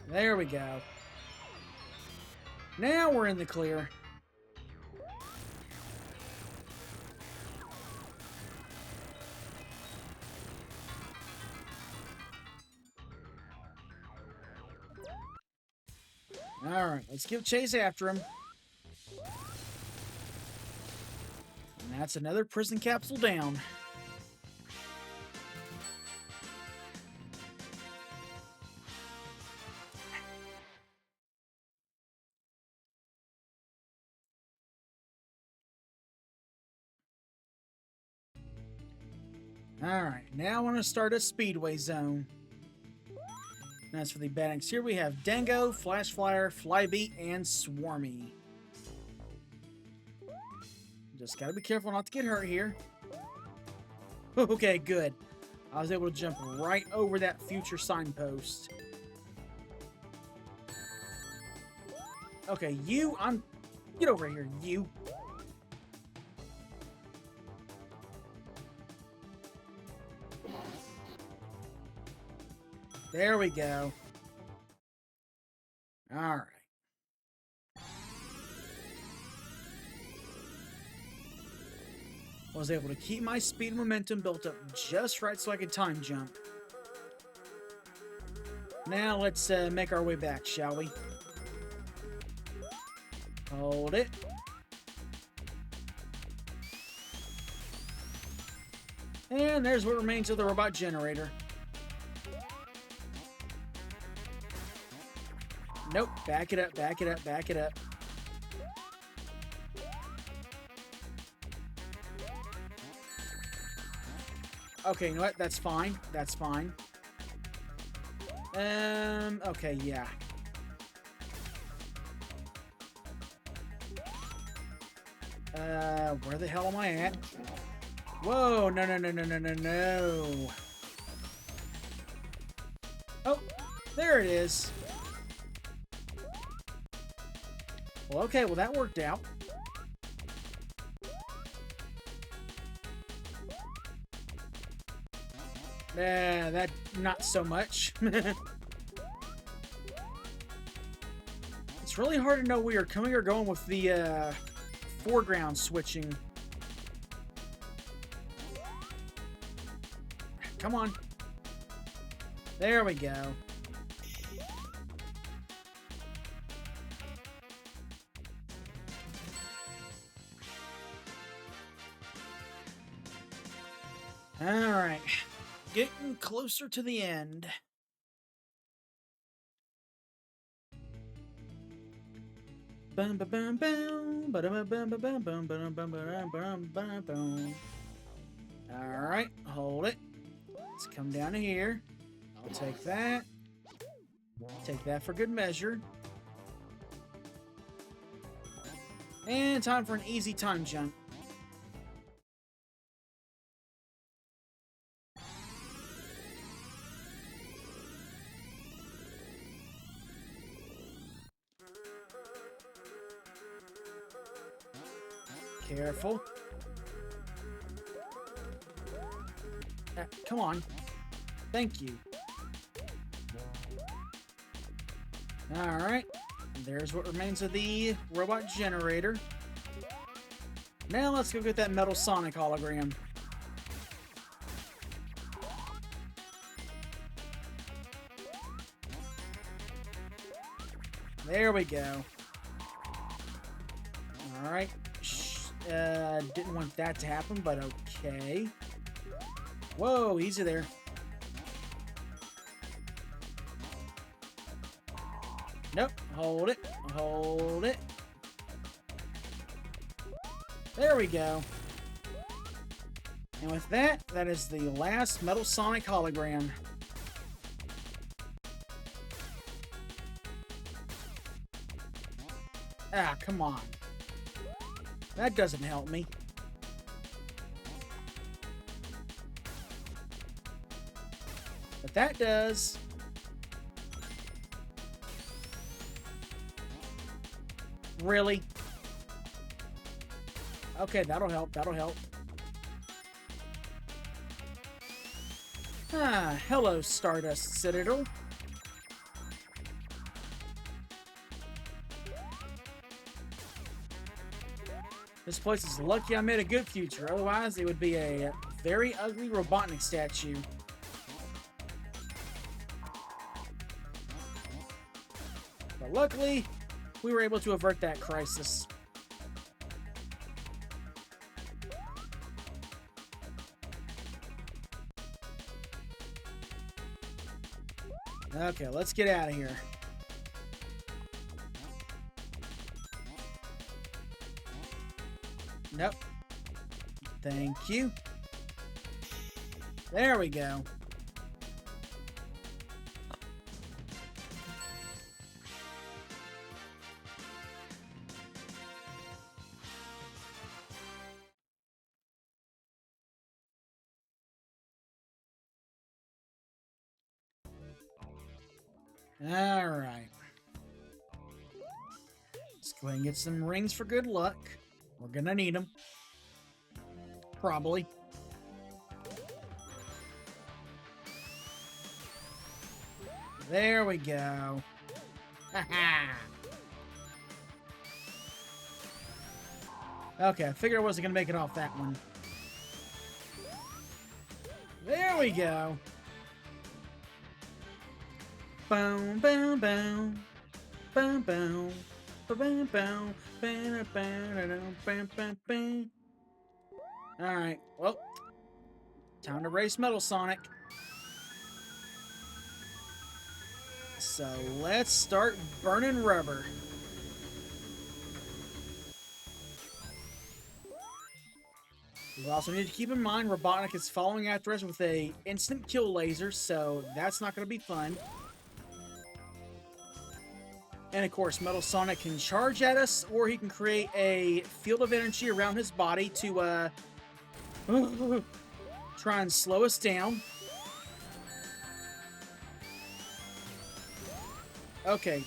There we go. Now we're in the clear. Alright, let's give chase after him. And that's another prison capsule down. Alright, now I want to start a speedway zone. And as for the bannings, here we have Dango, Flash Flyer, Flybeat, and Swarmy. Just gotta be careful not to get hurt here. Okay, good. I was able to jump right over that future signpost. Okay, get over here, you. There we go. All right. I was able to keep my speed and momentum built up just right so I could time jump. Now let's make our way back, shall we? Hold it. And there's what remains of the robot generator. Nope, back it up, back it up, back it up. Okay, you know what? That's fine. That's fine. Okay, yeah. Where the hell am I at? Whoa, no, no, no, no, no, no, no. Oh, there it is. Well, okay, well, that worked out. That, not so much. It's really hard to know where you're coming or going with the, foreground switching. Come on. There we go. Alright. Getting closer to the end. Alright, hold it. Let's come down to here. I'll take that. Take that for good measure. And time for an easy time jump. Careful. Come on. Thank you. Alright. There's what remains of the robot generator. Now let's go get that Metal Sonic hologram. There we go. Alright. Didn't want that to happen, but okay. Whoa, easy there. Nope, hold it, hold it. There we go. And with that, that is the last Metal Sonic hologram. Ah, come on. That doesn't help me. But that does. Really? Okay, that'll help. That'll help. Ah, hello, Stardust Citadel. This place is lucky I made a good future. Otherwise, it would be a very ugly Robotnik statue. But luckily, we were able to avert that crisis. Okay, let's get out of here. Nope. Thank you. There we go. Alright. Let's go ahead and get some rings for good luck. We're gonna need them. Probably. There we go. Haha. Okay, I figured I wasn't gonna make it off that one. There we go. Boom, boom, boom. Boom, boom. Boom, boom. Alright, well, time to race Metal Sonic. So let's start burning rubber. We also need to keep in mind Robotnik is following after us with a instant kill laser, so that's not going to be fun. And of course, Metal Sonic can charge at us, or he can create a field of energy around his body to try and slow us down. Okay.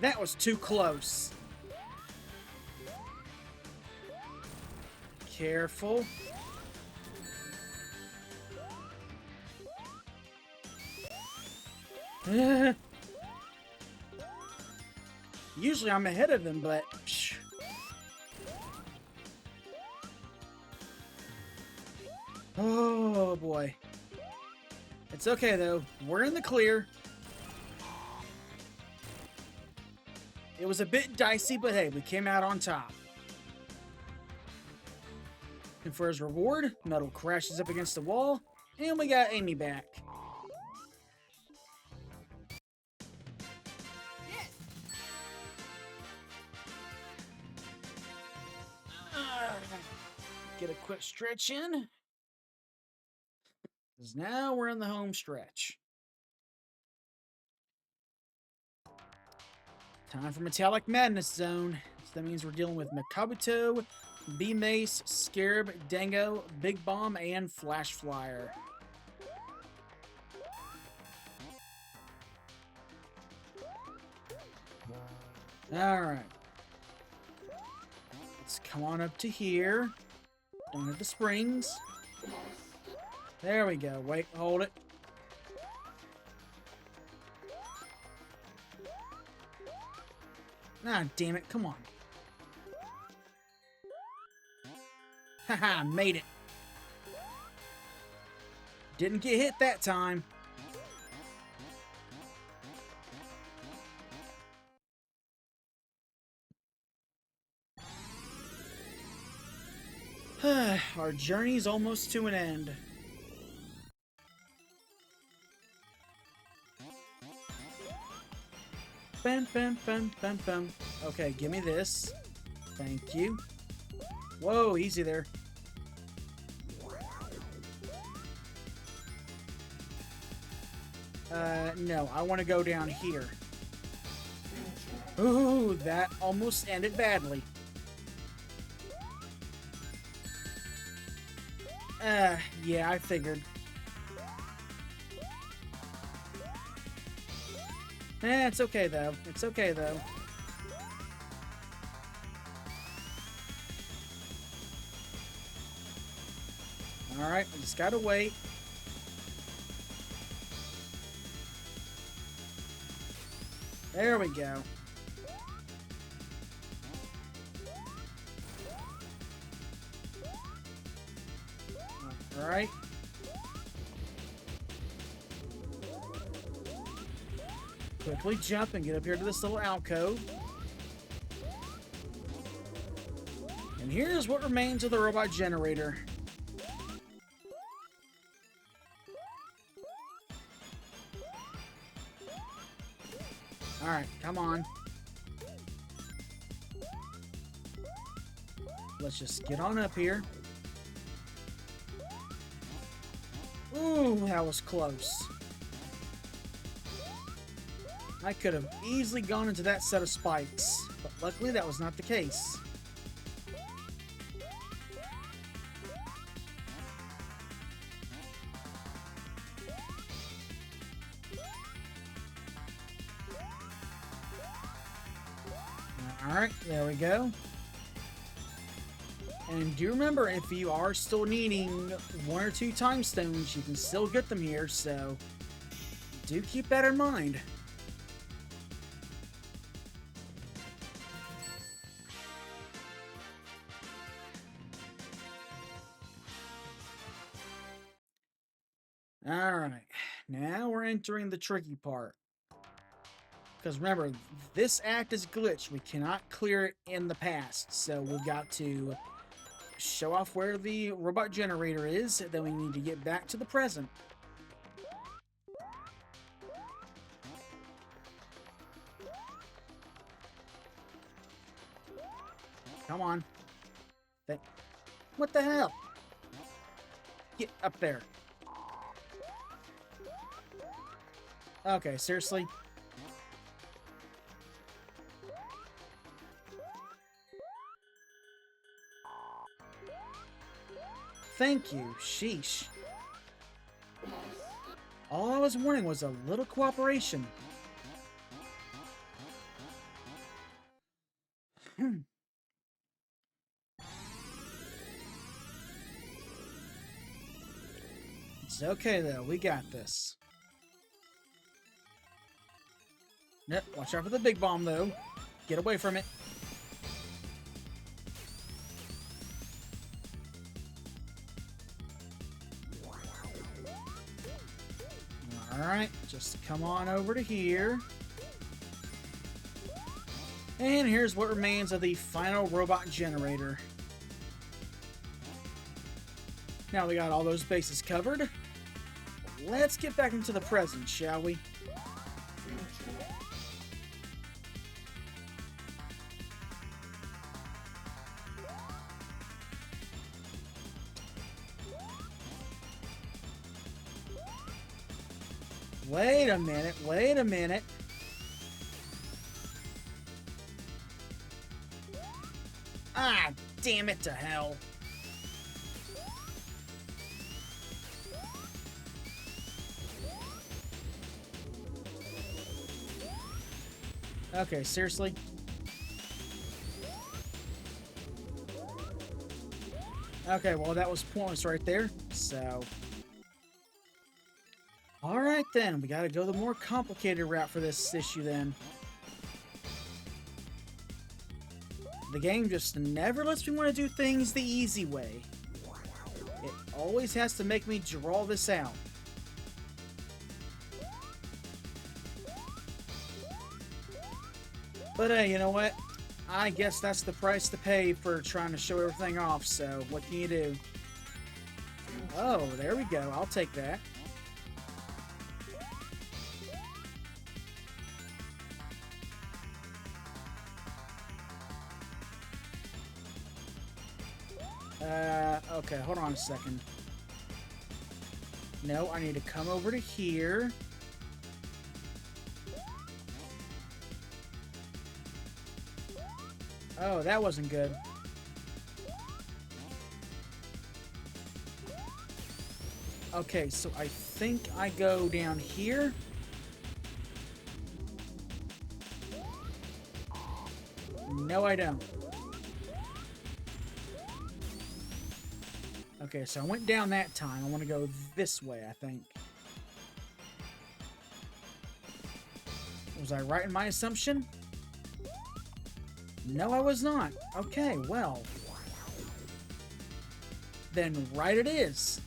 That was too close. Careful. Usually I'm ahead of them, but... Psh. Oh, boy. It's okay, though. We're in the clear. It was a bit dicey, but hey, we came out on top. And for his reward, Metal crashes up against the wall, and we got Amy back. Get a quick stretch in. Because now we're in the home stretch. Time for Metallic Madness Zone. So that means we're dealing with Makabuto, B-Mace, Scarab, Dango, Big Bomb, and Flash Flyer. Alright. Let's come on up to here. Don't hit the springs. There we go. Wait, hold it. Ah, damn it. Come on. Haha, made it. Didn't get hit that time. Our journey's almost to an end. Bam, bam, bam, bam, bam. Okay, give me this. Thank you. Whoa, easy there. No, I want to go down here. Ooh, that almost ended badly. Yeah, I figured. It's okay though. It's okay though. Alright, I just gotta wait. There we go. Alright. Quickly jump and get up here to this little alcove. And here's what remains of the robot generator. Alright, come on. Let's just get on up here. Ooh, that was close. I could have easily gone into that set of spikes, but luckily that was not the case. Alright, there we go. And do remember, if you are still needing 1 or 2 time stones, you can still get them here, so do keep that in mind. Alright, now we're entering the tricky part. Because remember, this act is glitched. We cannot clear it in the past, so we've got to show off where the robot generator is, then we need to get back to the present. Come on. What the hell? Get up there. Okay, seriously? Thank you, sheesh. All I was wanting was a little cooperation. It's okay though, we got this. Yep, watch out for the big bomb though. Get away from it. Alright, just come on over to here. And here's what remains of the final robot generator. Now we got all those bases covered. Let's get back into the present, shall we? Wait a minute, wait a minute. Ah, damn it to hell. Okay, seriously? Okay, well that was pointless right there, so... Alright then, we gotta go the more complicated route for this issue then. The game just never lets me want to do things the easy way. It always has to make me draw this out. But hey, you know what? I guess that's the price to pay for trying to show everything off, so what can you do? Oh, there we go. I'll take that. Okay, hold on a second. No, I need to come over to here. Oh, that wasn't good. Okay, so I think I go down here. No, I don't. Okay, so I went down that time. I want to go this way, I think. Was I right in my assumption? No, I was not. Okay, well. Then right it is.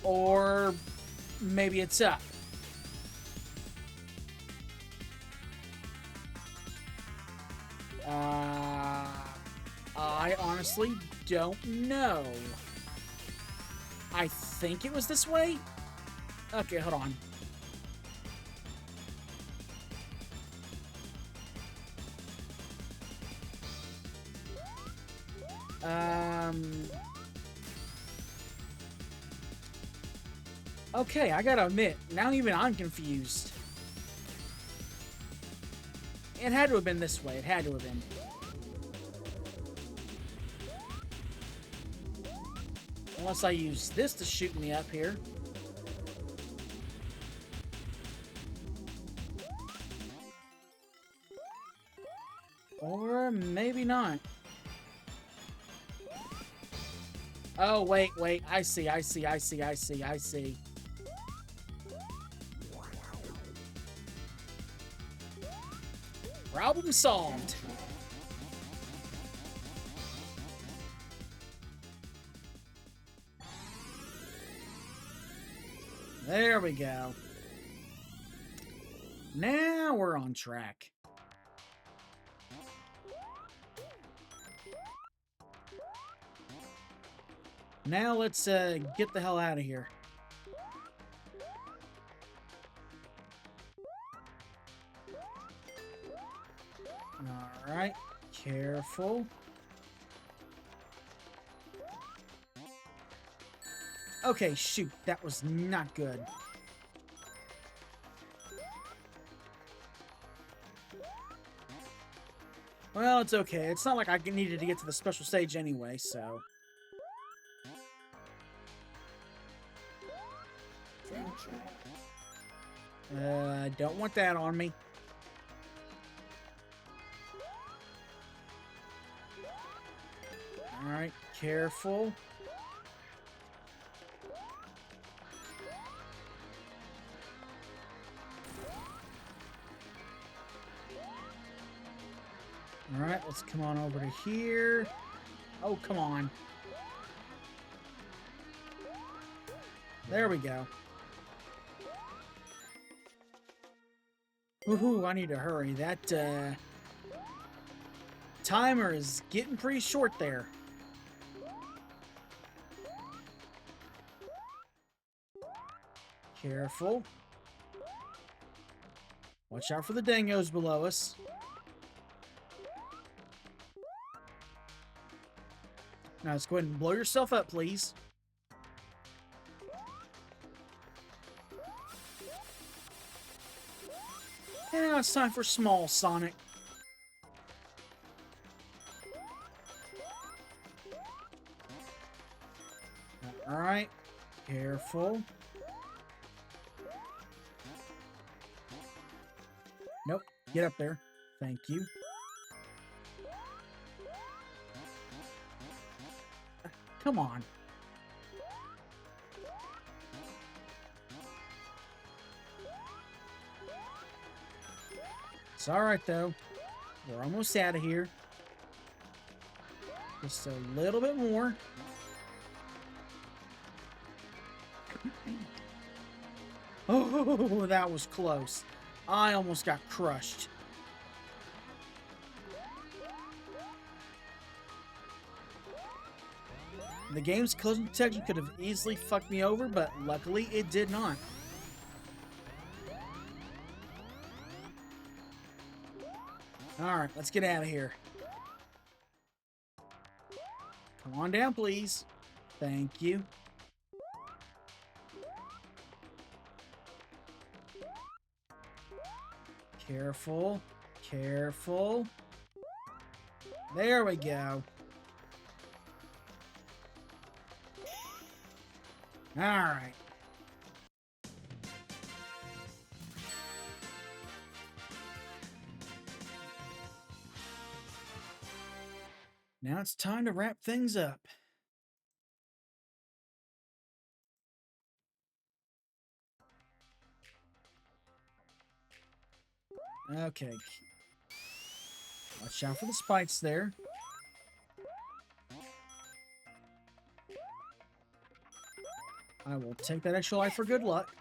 Or maybe it's up. I honestly don't know. I think it was this way? Okay, hold on. Okay, I gotta admit, now even I'm confused. It had to have been this way. It had to have been. Unless I use this to shoot me up here. Or maybe not. Oh, wait. I see. Problem solved. There we go. Now we're on track. Now let's get the hell out of here. All right, careful. Okay, shoot, that was not good. Well, it's okay. It's not like I needed to get to the special stage anyway, so... don't want that on me. Alright, careful. Alright, let's come on over to here. Oh, come on. There we go. Woohoo, I need to hurry. That, timer is getting pretty short there. Careful. Watch out for the dingos below us. Now let's go ahead and blow yourself up, please. And now it's time for small Sonic. Alright. Careful. Nope. Get up there. Thank you. Come on. It's alright, though. We're almost out of here. Just a little bit more. Oh, that was close. I almost got crushed. The game's collision detection could have easily fucked me over, but luckily it did not. Alright, let's get out of here. Come on down, please. Thank you. Careful. Careful. There we go. Alright. Now it's time to wrap things up. Okay. Watch out for the spikes there. I will take that extra life for good luck.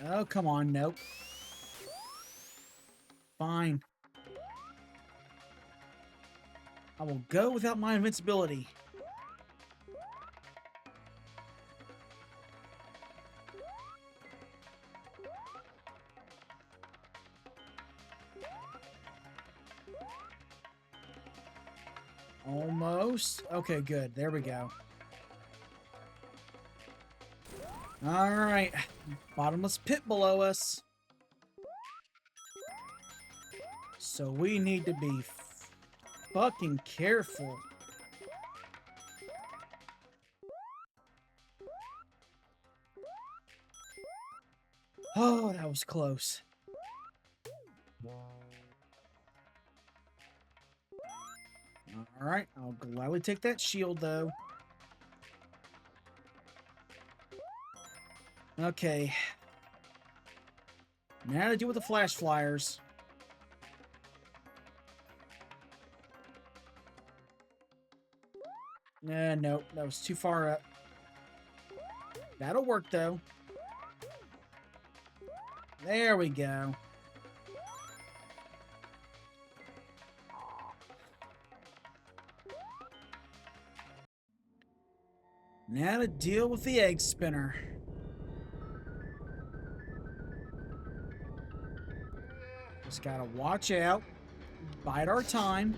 Oh, come on, nope. Fine. I will go without my invincibility. Almost. Okay, good. There we go. Alright. Bottomless pit below us. So we need to be fucking careful. Oh, that was close. Alright, I'll gladly take that shield, though. Okay. Now to deal with the flash flyers. Nope, that was too far up. That'll work, though. There we go. Now to deal with the egg spinner. Just gotta watch out. Bide our time.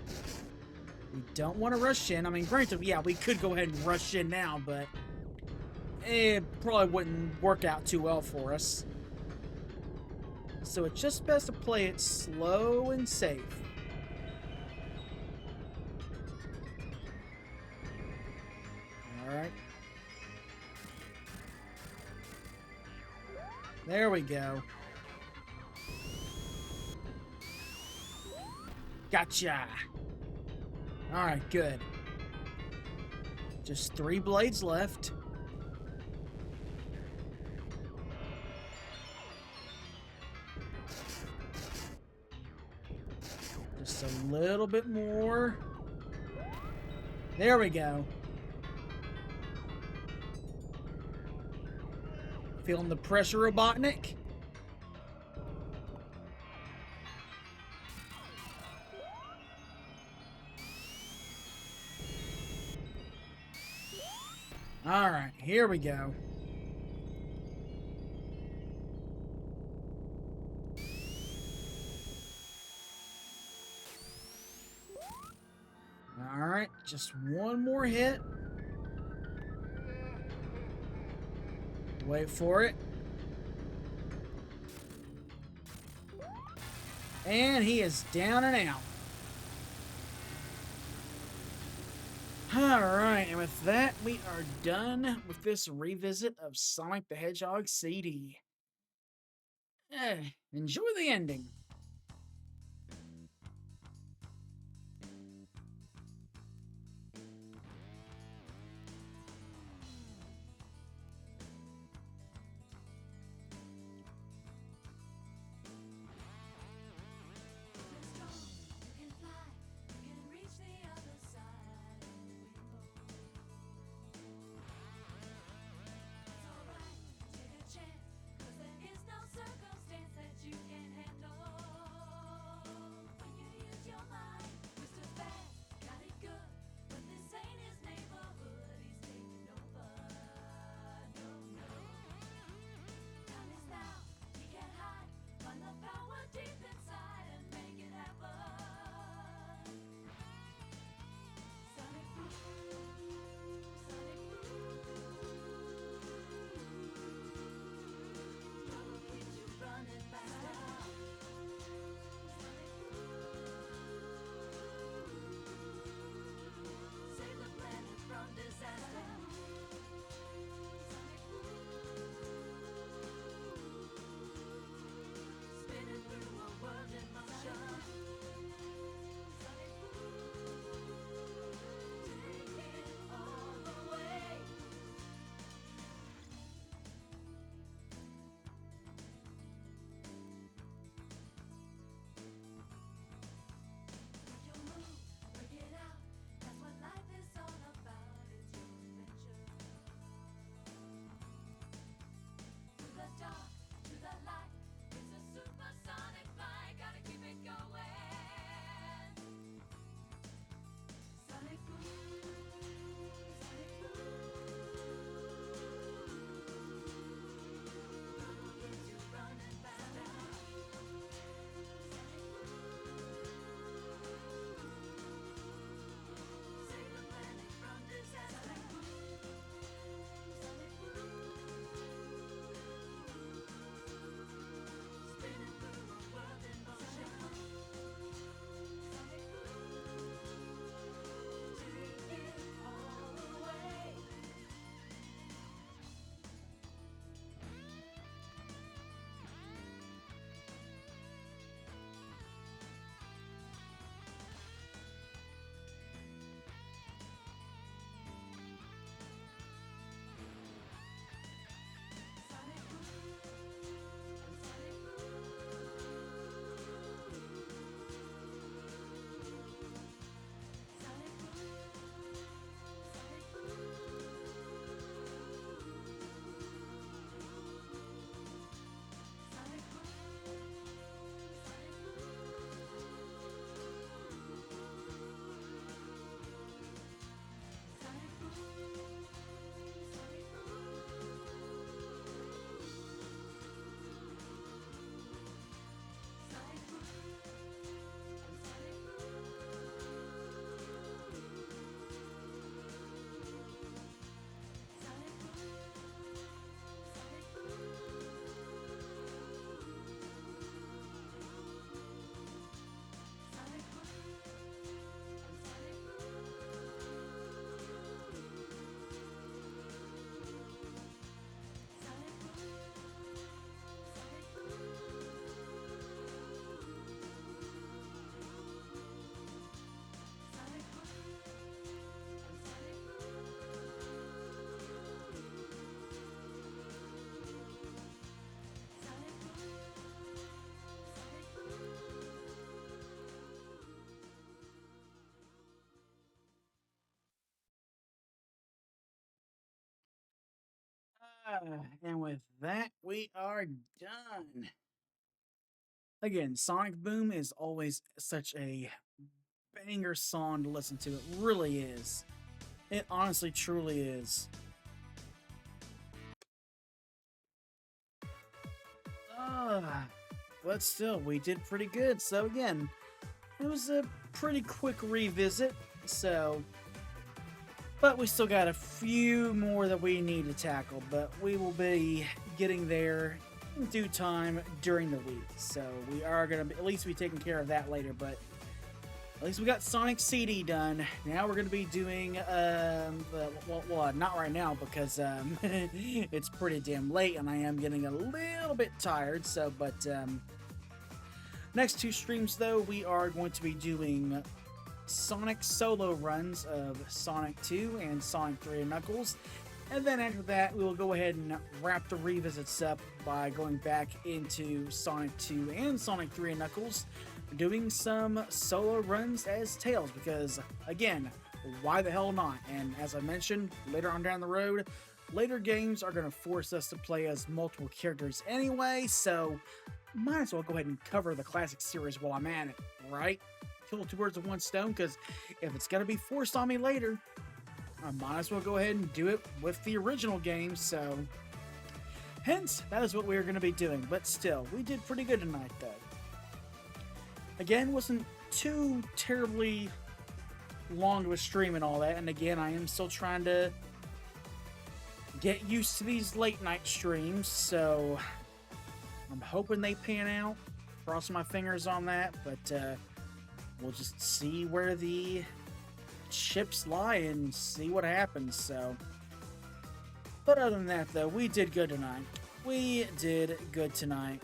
We don't want to rush in. I mean, granted, yeah, we could go ahead and rush in now, but it probably wouldn't work out too well for us. So it's just best to play it slow and safe. Alright. There we go. Gotcha! Alright, good. Just 3 blades left. Just a little bit more. There we go. Feeling the pressure, Robotnik? Alright, here we go. Alright, just one more hit. Wait for it. And he is down and out. Alright, and with that, we are done with this revisit of Sonic the Hedgehog CD. Enjoy the ending. Circumstance that you can handle. And with that, we are done. Again, Sonic Boom is always such a banger song to listen to. It really is. It honestly, truly is. Ah, but still, we did pretty good. So again, it was a pretty quick revisit. So, but we still got a few more that we need to tackle. But we will be getting there in due time during the week. So we are gonna at least be taking care of that later. But at least we got Sonic CD done. Now we're gonna be doing well, not right now because it's pretty damn late and I am getting a little bit tired. So, but next two streams though, we are going to be doing Sonic solo runs of Sonic 2 and Sonic 3 and Knuckles. And then after that, we will go ahead and wrap the revisits up by going back into Sonic 2 and Sonic 3 and Knuckles, doing some solo runs as Tails, because again, why the hell not? And as I mentioned, later on down the road, later games are going to force us to play as multiple characters anyway, so might as well go ahead and cover the classic series while I'm at it, right? Kill two birds with one stone, because if it's going to be forced on me later, I might as well go ahead and do it with the original game, so hence, that is what we're going to be doing. But still, we did pretty good tonight, though. Again, wasn't too terribly long of a stream and all that, and again, I am still trying to get used to these late night streams, so I'm hoping they pan out. Crossing my fingers on that, but we'll just see where the chips lie and see what happens. So, but other than that, though, we did good tonight. We did good tonight.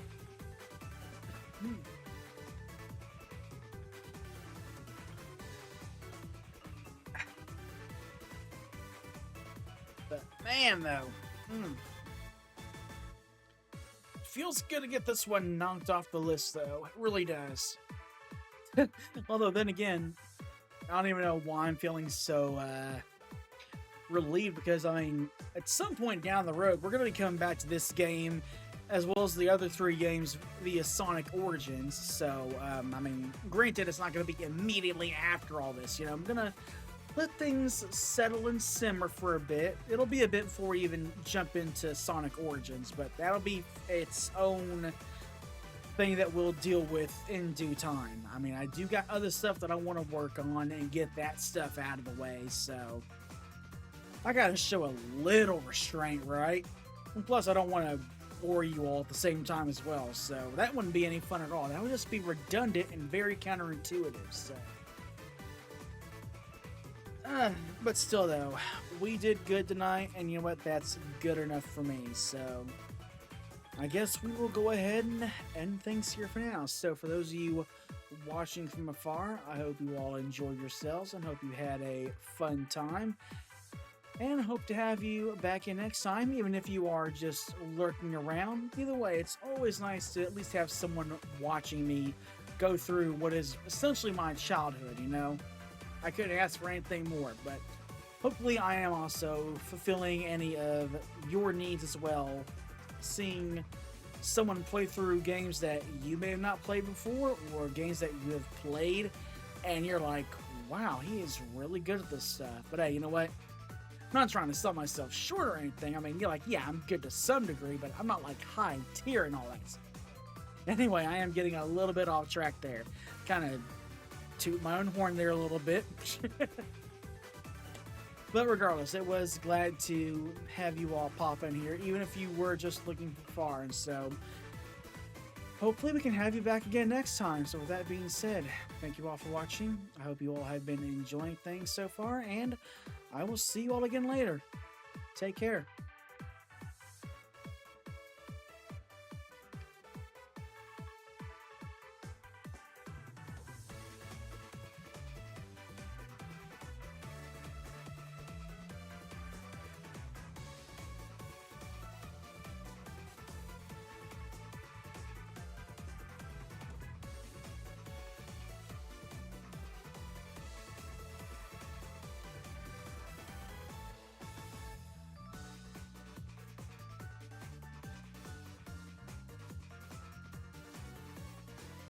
But man, though, feels good to get this one knocked off the list, though. It really does. Although then again, I don't even know why I'm feeling so relieved, because I mean, at some point down the road, we're going to be coming back to this game as well as the other three games via Sonic Origins. So, I mean, granted, it's not going to be immediately after all this. You know, I'm going to let things settle and simmer for a bit. It'll be a bit before we even jump into Sonic Origins, but that'll be its own thing that we'll deal with in due time. I mean, I do got other stuff that I want to work on and get that stuff out of the way, so I gotta show a little restraint, right? And plus, I don't want to bore you all at the same time as well, so that wouldn't be any fun at all. That would just be redundant and very counterintuitive, so. But still, though, we did good tonight, and you know what? That's good enough for me, so I guess we will go ahead and end things here for now. So for those of you watching from afar, I hope you all enjoyed yourselves and hope you had a fun time. And hope to have you back in next time, even if you are just lurking around. Either way, it's always nice to at least have someone watching me go through what is essentially my childhood, you know? I couldn't ask for anything more, but hopefully I am also fulfilling any of your needs as well, seeing someone play through games that you may have not played before, or games that you have played and you're like, wow, he is really good at this stuff. But hey, you know what? I'm not trying to sell myself short or anything. I mean, you're like, yeah, I'm good to some degree, but I'm not like high tier and all that stuff. Anyway, I am getting a little bit off track there. Kind of toot my own horn there a little bit. But regardless, it was glad to have you all pop in here, even if you were just looking from far. And so, hopefully we can have you back again next time. So with that being said, thank you all for watching. I hope you all have been enjoying things so far, and I will see you all again later. Take care.